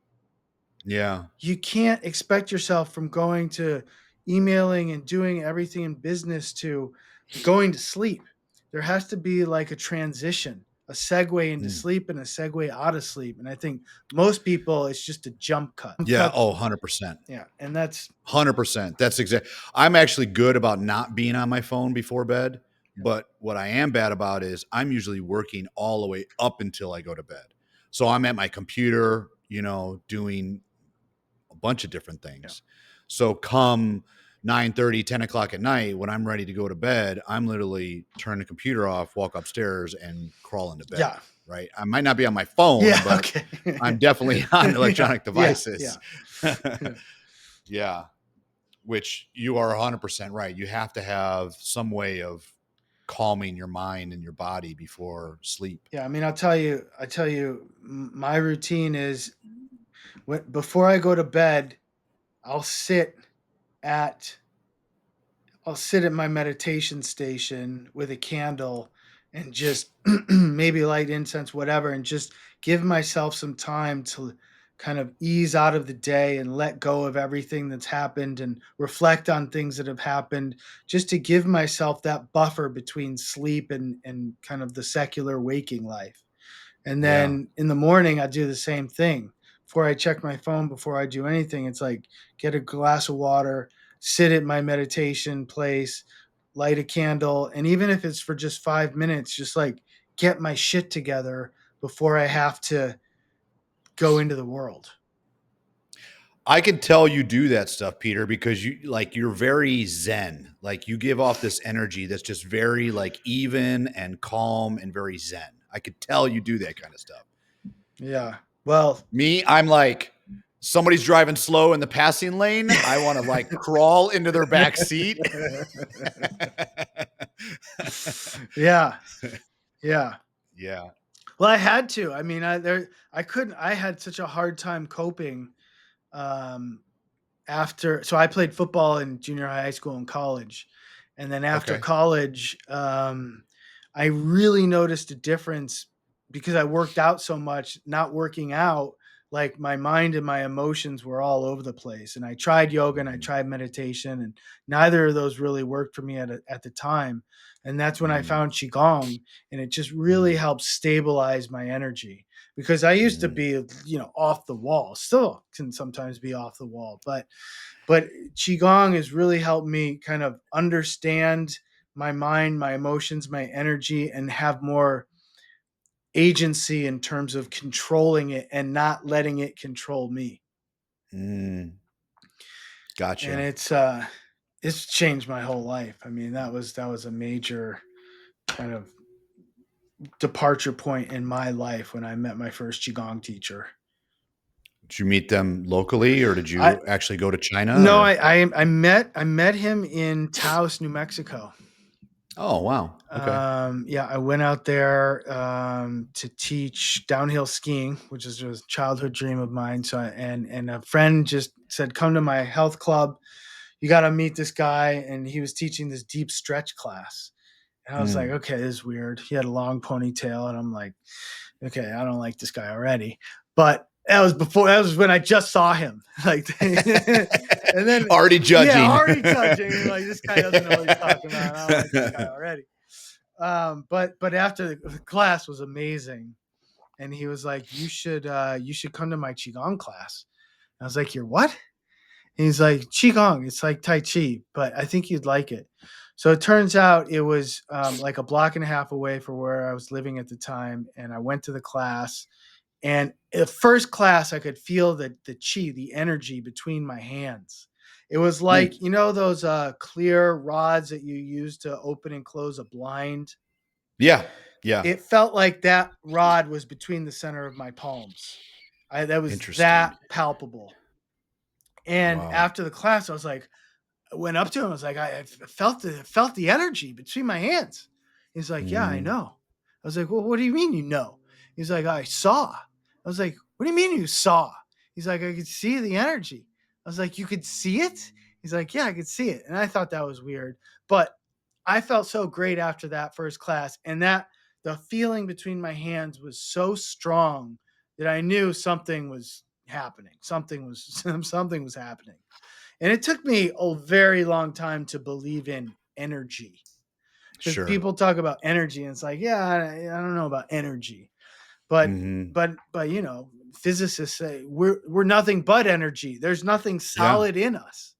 Yeah. You can't expect yourself from going to emailing and doing everything in business to going to sleep. There has to be like a transition, a segue into sleep and a segue out of sleep. And I think most people, it's just a jump cut. Yeah. Oh, 100%. Yeah. And that's 100%. That's exactly. I'm actually good about not being on my phone before bed. But what I am bad about is I'm usually working all the way up until I go to bed. So I'm at my computer, doing a bunch of different things. So come 9:30, 10 o'clock at night, when I'm ready to go to bed, I'm literally turn the computer off, walk upstairs, and crawl into bed. Yeah. Right. I might not be on my phone, Yeah. but Okay. I'm definitely on Yeah. electronic Yeah. Yeah. devices. Yeah. Which you are 100% right. You have to have some way of calming your mind and your body before sleep. Yeah. I mean, my routine is before I go to bed, I'll sit at I'll sit at my meditation station with a candle and just maybe light incense, whatever, and just give myself some time to kind of ease out of the day and let go of everything that's happened and reflect on things that have happened, just to give myself that buffer between sleep and kind of the secular waking life. And Yeah. then in the morning, I do the same thing. Before I check my phone, before I do anything, it's like get a glass of water, sit at my meditation place, light a candle. And even if it's for just 5 minutes, just like get my shit together before I have to go into the world. I can tell you do that stuff, Peter, because you're very zen. Like you give off this energy that's just very like even and calm and very zen. I could tell you do that kind of stuff. Yeah. Well, Me, I'm like somebody's driving slow in the passing lane. I want to like crawl into their back seat. yeah. Yeah. Yeah. Well, I had to. I mean, I couldn't. I had such a hard time coping. Um, so I played football in junior high school and college, and then after Okay. college, I really noticed a difference because I worked out so much. Not working out, like my mind and my emotions were all over the place. And I tried yoga and I Mhm. tried meditation, and neither of those really worked for me at the time. And that's when I Mm, found qigong, and it just really mm, helped stabilize my energy because I used to mm, be, off the wall. Still can sometimes be off the wall, but qigong has really helped me kind of understand my mind, my emotions, my energy, and have more agency in terms of controlling it and not letting it control me. mm. And Gotcha. it's changed my whole life. I mean, that was a major kind of departure point in my life when I met my first qigong teacher. Did you meet them locally or did I you actually go to China no, or? I met him in Taos, New Mexico. Oh, wow. Okay. Yeah, I went out there to teach downhill skiing, which is a childhood dream of mine. And a friend just said, "Come to my health club. You got to meet this guy." And he was teaching this deep stretch class. And I was like, Mm. "Okay, this is weird." He had a long ponytail, and I'm like, "Okay, I don't like this guy already." But that was when I just saw him. Like, and then Already yeah, judging. already judging. Like, this guy doesn't know what he's talking about. I don't like this guy already. But after the class was amazing, and he was like, "You should come to my qigong class." And I was like, "You're what?" And he's like, "Qigong. It's like Tai Chi, but I think you'd like it." So it turns out it was like a block and a half away from where I was living at the time, and I went to the class. And at first class, I could feel the chi, the energy between my hands. It was Mm. like those clear rods that you use to open and close a blind. Yeah. Yeah. It felt like that rod was between the center of my palms. That was Interesting. that palpable. And Wow. after the class, I went up to him. I was like, I felt the energy between my hands. He's like, "Yeah, I Mm. know." I was like, "Well, what do you mean you know?" He's like, "I saw." I was like, "What do you mean you saw?" He's like, "I could see the energy." I was like, "You could see it?" He's like, "Yeah, I could see it." And I thought that was weird, but I felt so great after that first class, and that the feeling between my hands was so strong that I knew something was happening. Something was something was happening. And it took me a very long time to believe in energy because Sure. people talk about energy and it's like, yeah, I don't know about energy, but Mhm. physicists say we're nothing but energy. There's nothing Yeah. solid in us.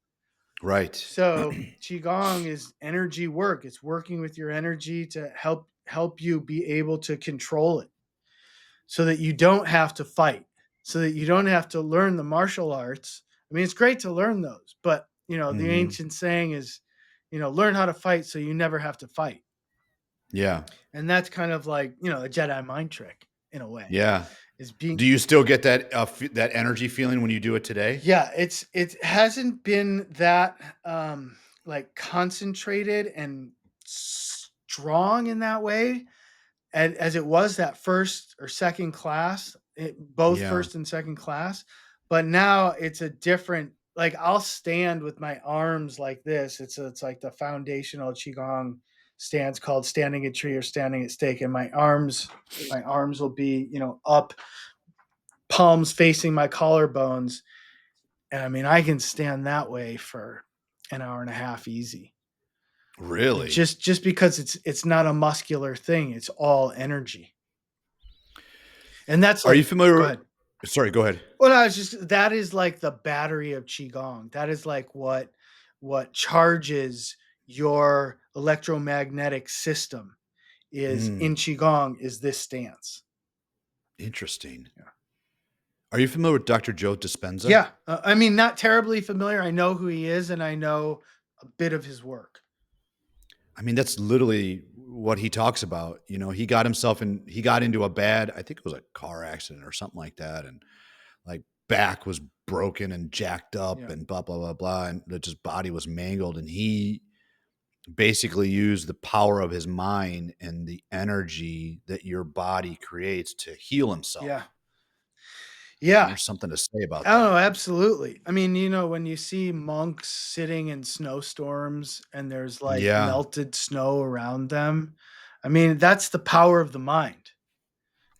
Right. So qigong is energy work. It's working with your energy to help you be able to control it so that you don't have to fight, so that you don't have to learn the martial arts. I mean, it's great to learn those, but The Mhm. ancient saying is, learn how to fight so you never have to fight. Yeah. And that's kind of like, a Jedi mind trick in a way, Yeah. is being. Do you still get that, that energy feeling when you do it today? Yeah, it hasn't been that like concentrated and strong in that way as it was that first or second class, both Yeah. first and second class. But now it's a different, like I'll stand with my arms like this. It's like the foundational qigong stance called standing at tree or standing at stake, and my arms will be up, palms facing my collarbones, and I mean I can stand that way for an hour and a half easy. Like Really? just because it's not a muscular thing, it's all energy. And that's Are you like, go familiar ahead. Sorry, go ahead. Well, I was just, that is like the battery of qigong. That is like what charges your electromagnetic system is Mm, in qigong is this stance. interesting. Yeah. Are you familiar with Dr. Joe Dispenza? Yeah, I mean, not terribly familiar. I know who he is, and I know a bit of his work. I mean, that's literally what he talks about. He got into a bad, I think it was a car accident or something like that. And like back was broken and jacked up Yeah, and blah, blah, blah, blah. And that just body was mangled. And he basically used the power of his mind and the energy that your body creates to heal himself. yeah, And yeah. there's something to say about I don't that. know, absolutely. I mean, when you see monks sitting in snowstorms and there's like Yeah. melted snow around them, I mean, that's the power of the mind.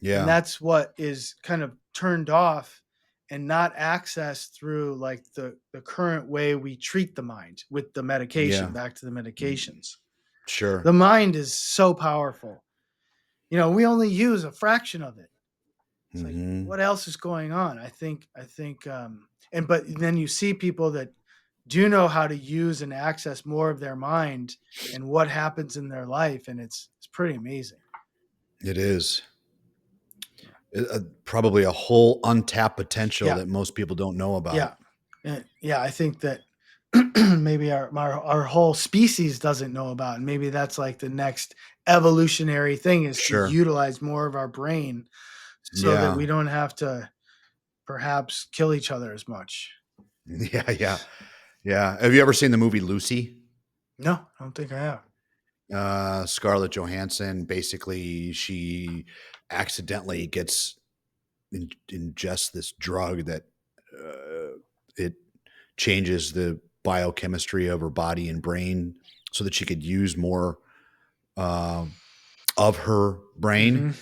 And Yeah. that's what is kind of turned off and not accessed through like the current way we treat the mind with the medication, Yeah. back to the Mm, medications. sure. The mind is so powerful. We only use a fraction of it. It's like, Hmm. what else is going on? I think and but then you see people that do know how to use and access more of their mind and what happens in their life, and it's pretty amazing. It is. Probably a whole untapped potential Yeah, that most people don't know about. yeah. Yeah, I think that maybe our whole species doesn't know about, and maybe that's like the next evolutionary thing is to Sure. utilize more of our brain so that Yeah. we don't have to perhaps kill each other as much. Yeah, yeah. Yeah. Have you ever seen the movie Lucy? No, I don't think I have. Scarlett Johansson, basically, she accidentally ingests this drug that it changes the biochemistry of her body and brain so that she could use more uh, of her brain. Mhm.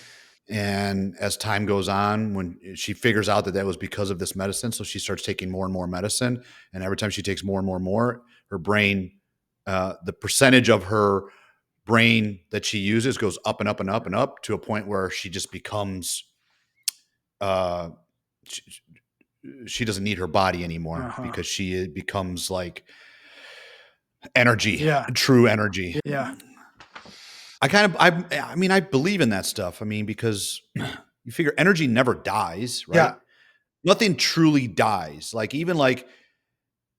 And as time goes on, when she figures out that that was because of this medicine, so she starts taking more and more medicine. And every time she takes more and more and more, her brain, the percentage of her brain that she uses goes up and up and up and up to a point where she just becomes, uh, she, she doesn't need her body anymore Uh-huh. because she becomes like energy, Yeah. true energy. Yeah. I mean, I believe in that stuff. I mean, because you figure energy never dies, right? Yeah. Nothing truly dies. Like even like,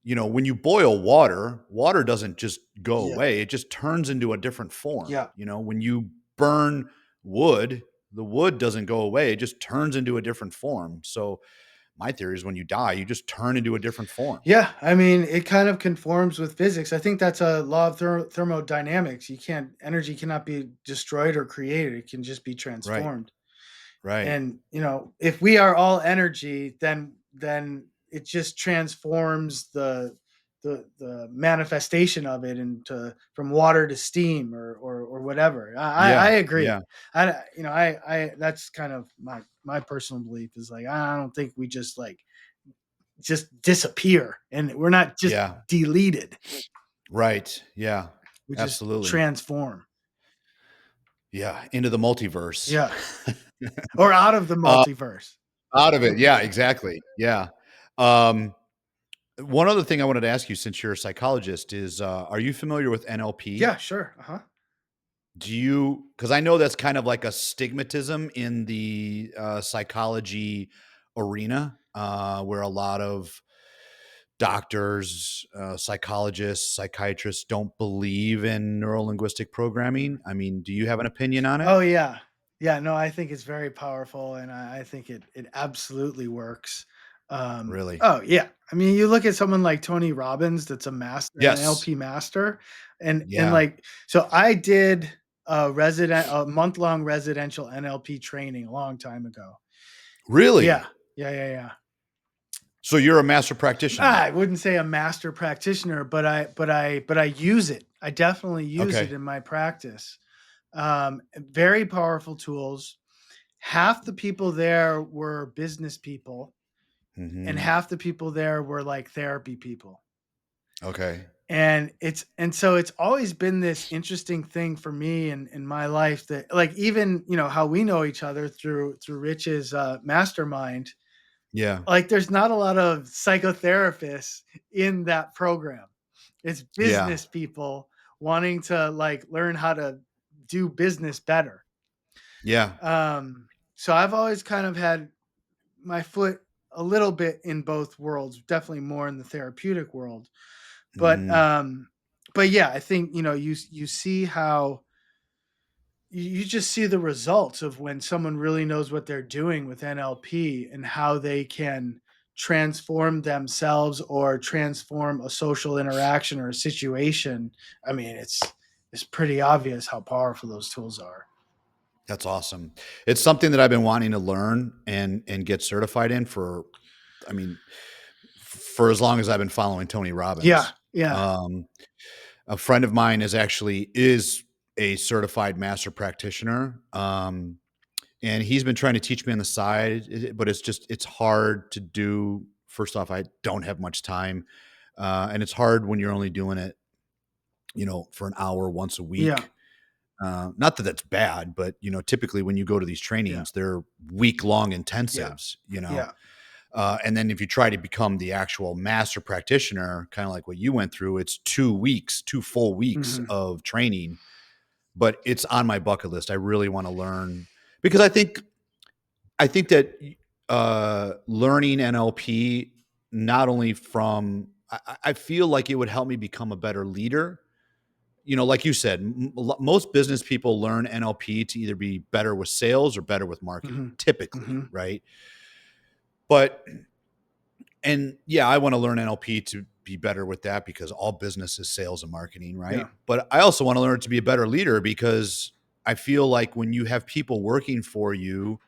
when you boil water, water doesn't just go Yeah. away. It just turns into a different form. Yeah. When you burn wood, the wood doesn't go away. It just turns into a different form. So my theory is when you die, you just turn into a different form. Yeah, I mean, it kind of conforms with physics. I think that's a law of thermodynamics. Energy cannot be destroyed or created. It can just be Right. transformed. Right. And, if we are all energy, then it just transforms the manifestation of it into from water to steam or whatever. I Yeah. agree. Yeah. I that's kind of my personal belief is like I don't think we just disappear and we're not just Yeah. deleted. Right. Yeah. We just Absolutely. transform. Yeah. Into the multiverse. Yeah. Or out of the uh, multiverse. Out of it. Yeah. Exactly. Yeah. Um, One other thing I wanted to ask you, since you're a psychologist, is are you familiar with NLP? Yeah, sure. Uh-huh. Because I know that's kind of like a stigmatism in the psychology arena, where a lot of doctors, psychologists, psychiatrists don't believe in neurolinguistic programming. I mean, do you have an opinion on it? Oh yeah. Yeah, no, I think it's very powerful, and I think it absolutely works. Really? Oh yeah. I mean, you look at someone like Tony Robbins that's a master, an Yes. NLP master, and Yeah. like so I did a month-long residential NLP training a long time ago. Yeah. Really? Yeah, yeah, yeah. So you're a master practitioner? I wouldn't say a master practitioner, but I use it. I definitely use it Okay. in my practice. Very powerful tools. Half the people there were business people, and Mhm. half the people there were like therapy people. Okay. And so it's always been this interesting thing for me in my life that, like, even how we know each other through Rich's mastermind. Yeah. Like, there's not a lot of psychotherapists in that program. It's Yeah. business people wanting to, like, learn how to do business better. Yeah. So I've always kind of had my foot a little bit in both worlds, definitely more in the therapeutic world. But Mm. but yeah, I think you see how you just see the results of when someone really knows what they're doing with NLP and how they can transform themselves or transform a social interaction or a situation. I mean, it's pretty obvious how powerful those tools are. That's awesome. It's something that I've been wanting to learn and get certified in for, I mean, for as long as I've been following Tony Yeah, Robbins. yeah. Um, a friend of mine is a certified master practitioner. And he's been trying to teach me on the side, but it's hard to do. First off, I don't have much time. And it's hard when you're only doing it, for an hour once a Yeah, week. Not that that's bad, but typically when you go to these yeah, trainings, they're week-long yeah, intensives, yeah. and then if you try to become the actual master practitioner, kind of like what you went through, it's 2 weeks, 2 full weeks Mhm. of training. But it's on my bucket list. I really want to learn because I think that learning NLP not only from I feel like it would help me become a better leader. Like you said, most business people learn NLP to either be better with sales or better with marketing, Mhm. typically, Mhm. right? But and yeah, I want to learn NLP to be better with that because all business is sales and marketing, right? Yeah. But I also want to learn to be a better leader because I feel like when you have people working for you,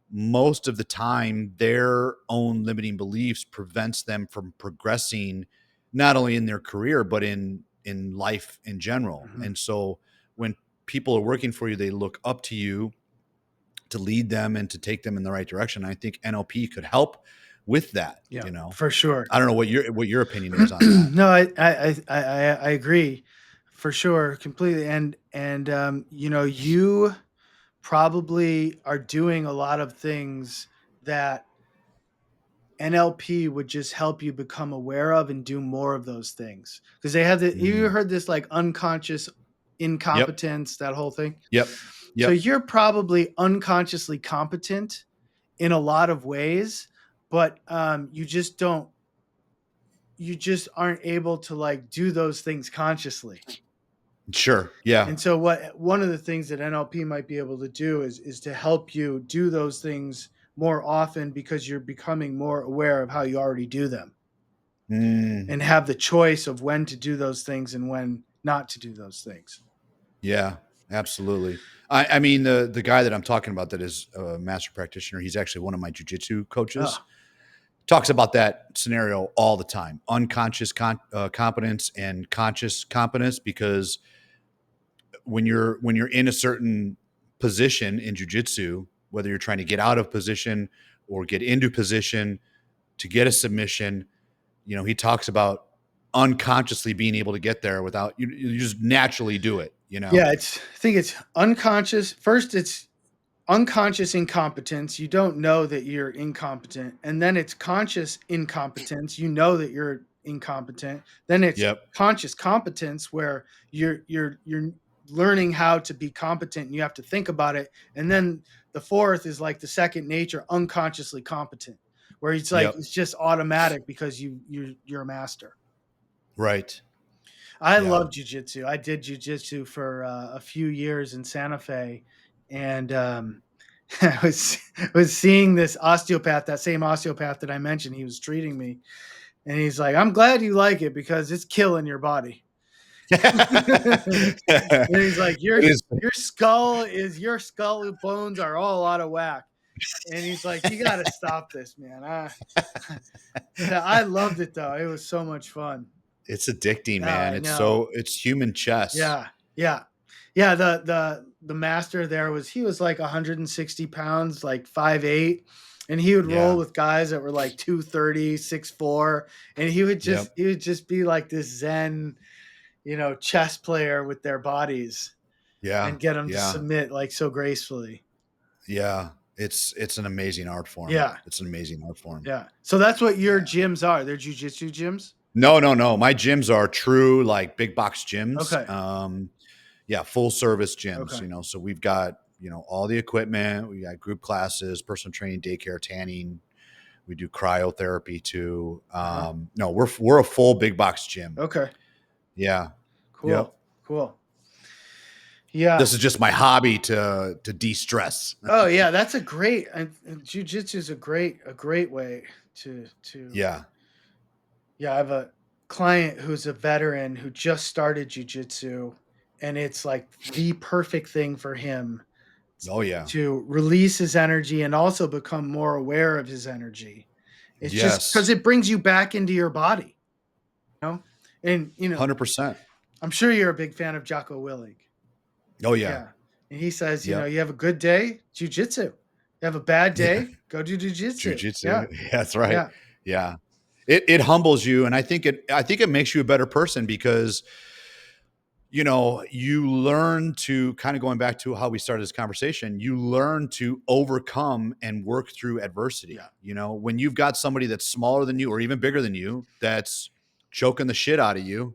most of the time their own limiting beliefs prevents them from progressing not only in their career but in life in general. Mhm. And so when people are working for you, they look up to you to lead them and to take them in the right direction. I think NLP could help with that, Yeah, for sure. I don't know what your opinion is on that. No, I agree for sure, completely. And you probably are doing a lot of things that NLP would just help you become aware of and do more of those things. Because they have you Mm. heard this, like, unconscious Yep. incompetence, that whole thing. Yep. So Yep. you're probably unconsciously competent in a lot of ways, but you just aren't able to, like, do those things consciously. Sure. Yeah. And so one of the things that NLP might be able to do is to help you do those things more often because you're becoming more aware of how you already do them Mm. and have the choice of when to do those things and when not to do those things. Yeah, absolutely. I mean, the guy that I'm talking about that is a master practitioner, he's actually one of my jujitsu coaches. Oh, Talks about that scenario all the time: unconscious competence and conscious competence. Because when you're in a certain position in jujitsu, whether you're trying to get out of position or get into position to get a submission, he talks about unconsciously being able to get there without you just naturally do it. yeah, I think it's unconscious. First, it's unconscious incompetence. You don't know that you're incompetent. And then it's conscious incompetence. You know that you're incompetent. Then it's Yep. conscious competence, where you're learning how to be competent and you have to think about it. And then the fourth is like the second nature, unconsciously competent, where it's like Yep. it's just automatic because you're a master. Right. I Yeah. love jujitsu. I did jujitsu for a few years in Santa Fe, and I was seeing this osteopath, that same osteopath that I mentioned. He was treating me, and he's like, "I'm glad you like it because it's killing your body." And he's like, It is. your skull bones are all out of whack." And he's like, "You got to stop this, man." I loved it though. It was so much fun. It's addicting, Oh, man. I know. It's human chess. Yeah, yeah, yeah. The master there he was like 160 pounds, like 5'8", and he would roll Yeah. with guys that were like 230, 6'4", and Yep. he would just be like this Zen, chess player with their bodies Yeah. and get them to Yeah. submit like so gracefully. Yeah. It's an amazing art form. Yeah, It's an amazing art form. yeah. So that's what your Yeah. gyms are. They're jujitsu gyms. No, no, no. My gyms are true like big box gyms. Okay, Yeah, full service gyms, okay, so we've got, all the equipment, we got group classes, personal training, daycare, tanning. We do cryotherapy too. uh-huh. No, we're a full big box gym. Okay, Yeah. Yep. cool, cool. Yeah. This is just my hobby to de-stress. Oh yeah, that's a great and jujitsu is a great way to Yeah. yeah. I have a client who's a veteran who just started jujitsu, and it's like the perfect thing for him Oh yeah. to release his energy and also become more aware of his energy. It's just because Yes. it brings you back into your body, you know. And 100%. I'm sure you're a big fan of Jocko Willing. Oh yeah. Yeah. And he says, Yep. you have a good day, jujitsu. You have a bad Yeah. day, go do jujitsu. Yeah. Jujitsu. That's right. Yeah. Yeah. It humbles you, and I think it makes you a better person because you learn to kind of going back to how we started this conversation, you learn to overcome and work through adversity. Yeah. When you've got somebody that's smaller than you or even bigger than you, that's choking the shit out of you,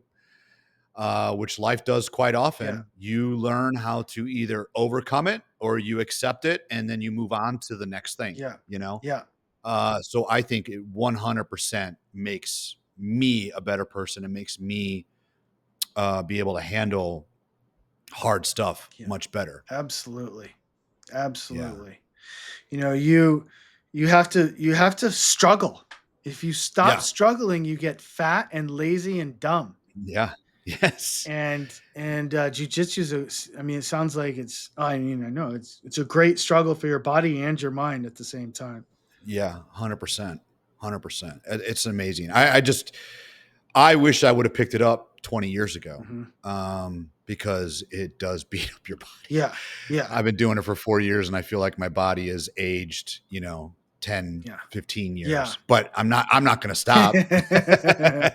which life does quite Yeah. often, you learn how to either overcome it or you accept it and then you move on to the next thing, Yeah. you know? Yeah. So I think it 100% makes me a better person. It makes me be able to handle hard stuff Yeah. much better. Absolutely. Yeah. Absolutely. You have to struggle. If you stop Yeah. struggling, you get fat and lazy and dumb. Yeah. Yes. And jujitsu it sounds like I know it's a great struggle for your body and your mind at the same time. Yeah. 100%. 100%. It's amazing. I wish I would have picked it up 20 years ago. Mhm. Because it does beat up your body. Yeah. Yeah. I've been doing it for 4 years and I feel like my body is aged, 10, Yeah. 15 Yeah. years, but I'm not going to stop. I'm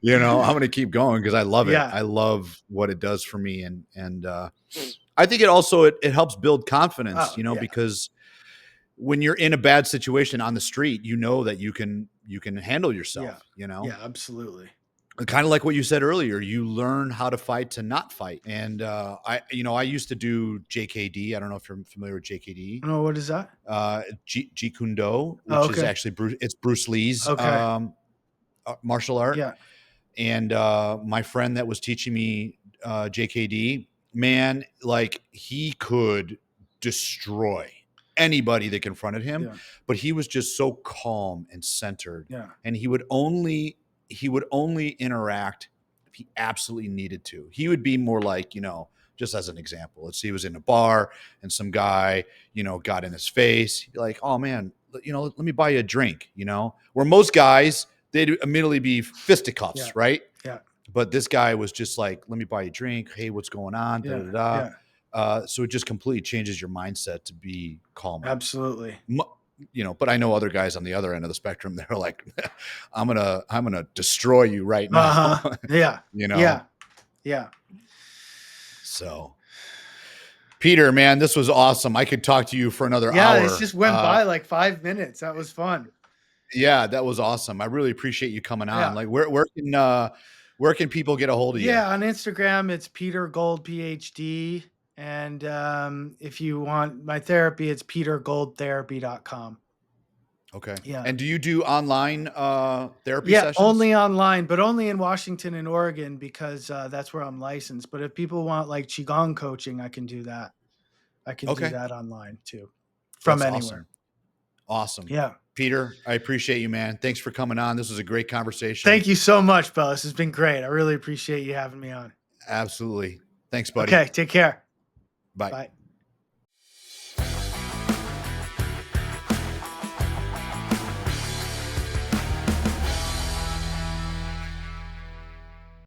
going to keep going because I love it. Yeah. I love what it does for me. And I think it helps build confidence, Oh, yeah. because when you're in a bad situation on the street, that you can handle Yeah. yourself, Yeah, absolutely. kind of like what you said earlier, you learn how to fight to not fight. And I used to do JKD. I don't know if you're familiar with JKD. Oh, what is that? Jeet Kune Do, Oh, which is okay. actually Bruce Lee's Okay. martial art. Yeah. And my friend that was teaching me JKD, man, like he could destroy anybody that confronted him, Yeah. but he was just so calm and centered, Yeah. and he would only interact if he absolutely needed to. He would be more like, just as an example, let's see, he was in a bar and some guy, got in his face. He'd be like, oh man, let me buy you a drink, where most guys, they'd immediately be fisticuffs, Yeah. right? Yeah. But this guy was just like, let me buy you a drink. Hey, what's going on? Da, Yeah. da, da. Yeah. So it just completely changes your mindset to be calmer. Absolutely. But I know other guys on the other end of the spectrum. They're like, I'm gonna destroy you right now. Uh-huh. Yeah. you know. Yeah. Yeah. So, Peter, man, this was awesome. I could talk to you for another Yeah, hour. it just went by like 5 minutes. That was fun. Yeah, that was awesome. I really appreciate you coming on. Yeah. Like, where can people get a hold of you? Yeah, on Instagram, it's Peter Gold PhD. And if you want my therapy, it's petergoldtherapy.com. Okay. Yeah. And do you do online therapy Yeah, sessions? only online, but only in Washington and Oregon because, that's where I'm licensed, but if people want, like, Qigong coaching, I can do that. I can do Okay. that online too, from That's anywhere. awesome. Awesome. Yeah. Peter, I appreciate you, man. Thanks for coming on. This was a great conversation. Thank you so much, Bella. This has been great. I really appreciate you having me on. Absolutely. Thanks, buddy. Okay, take care. Bye. Bye.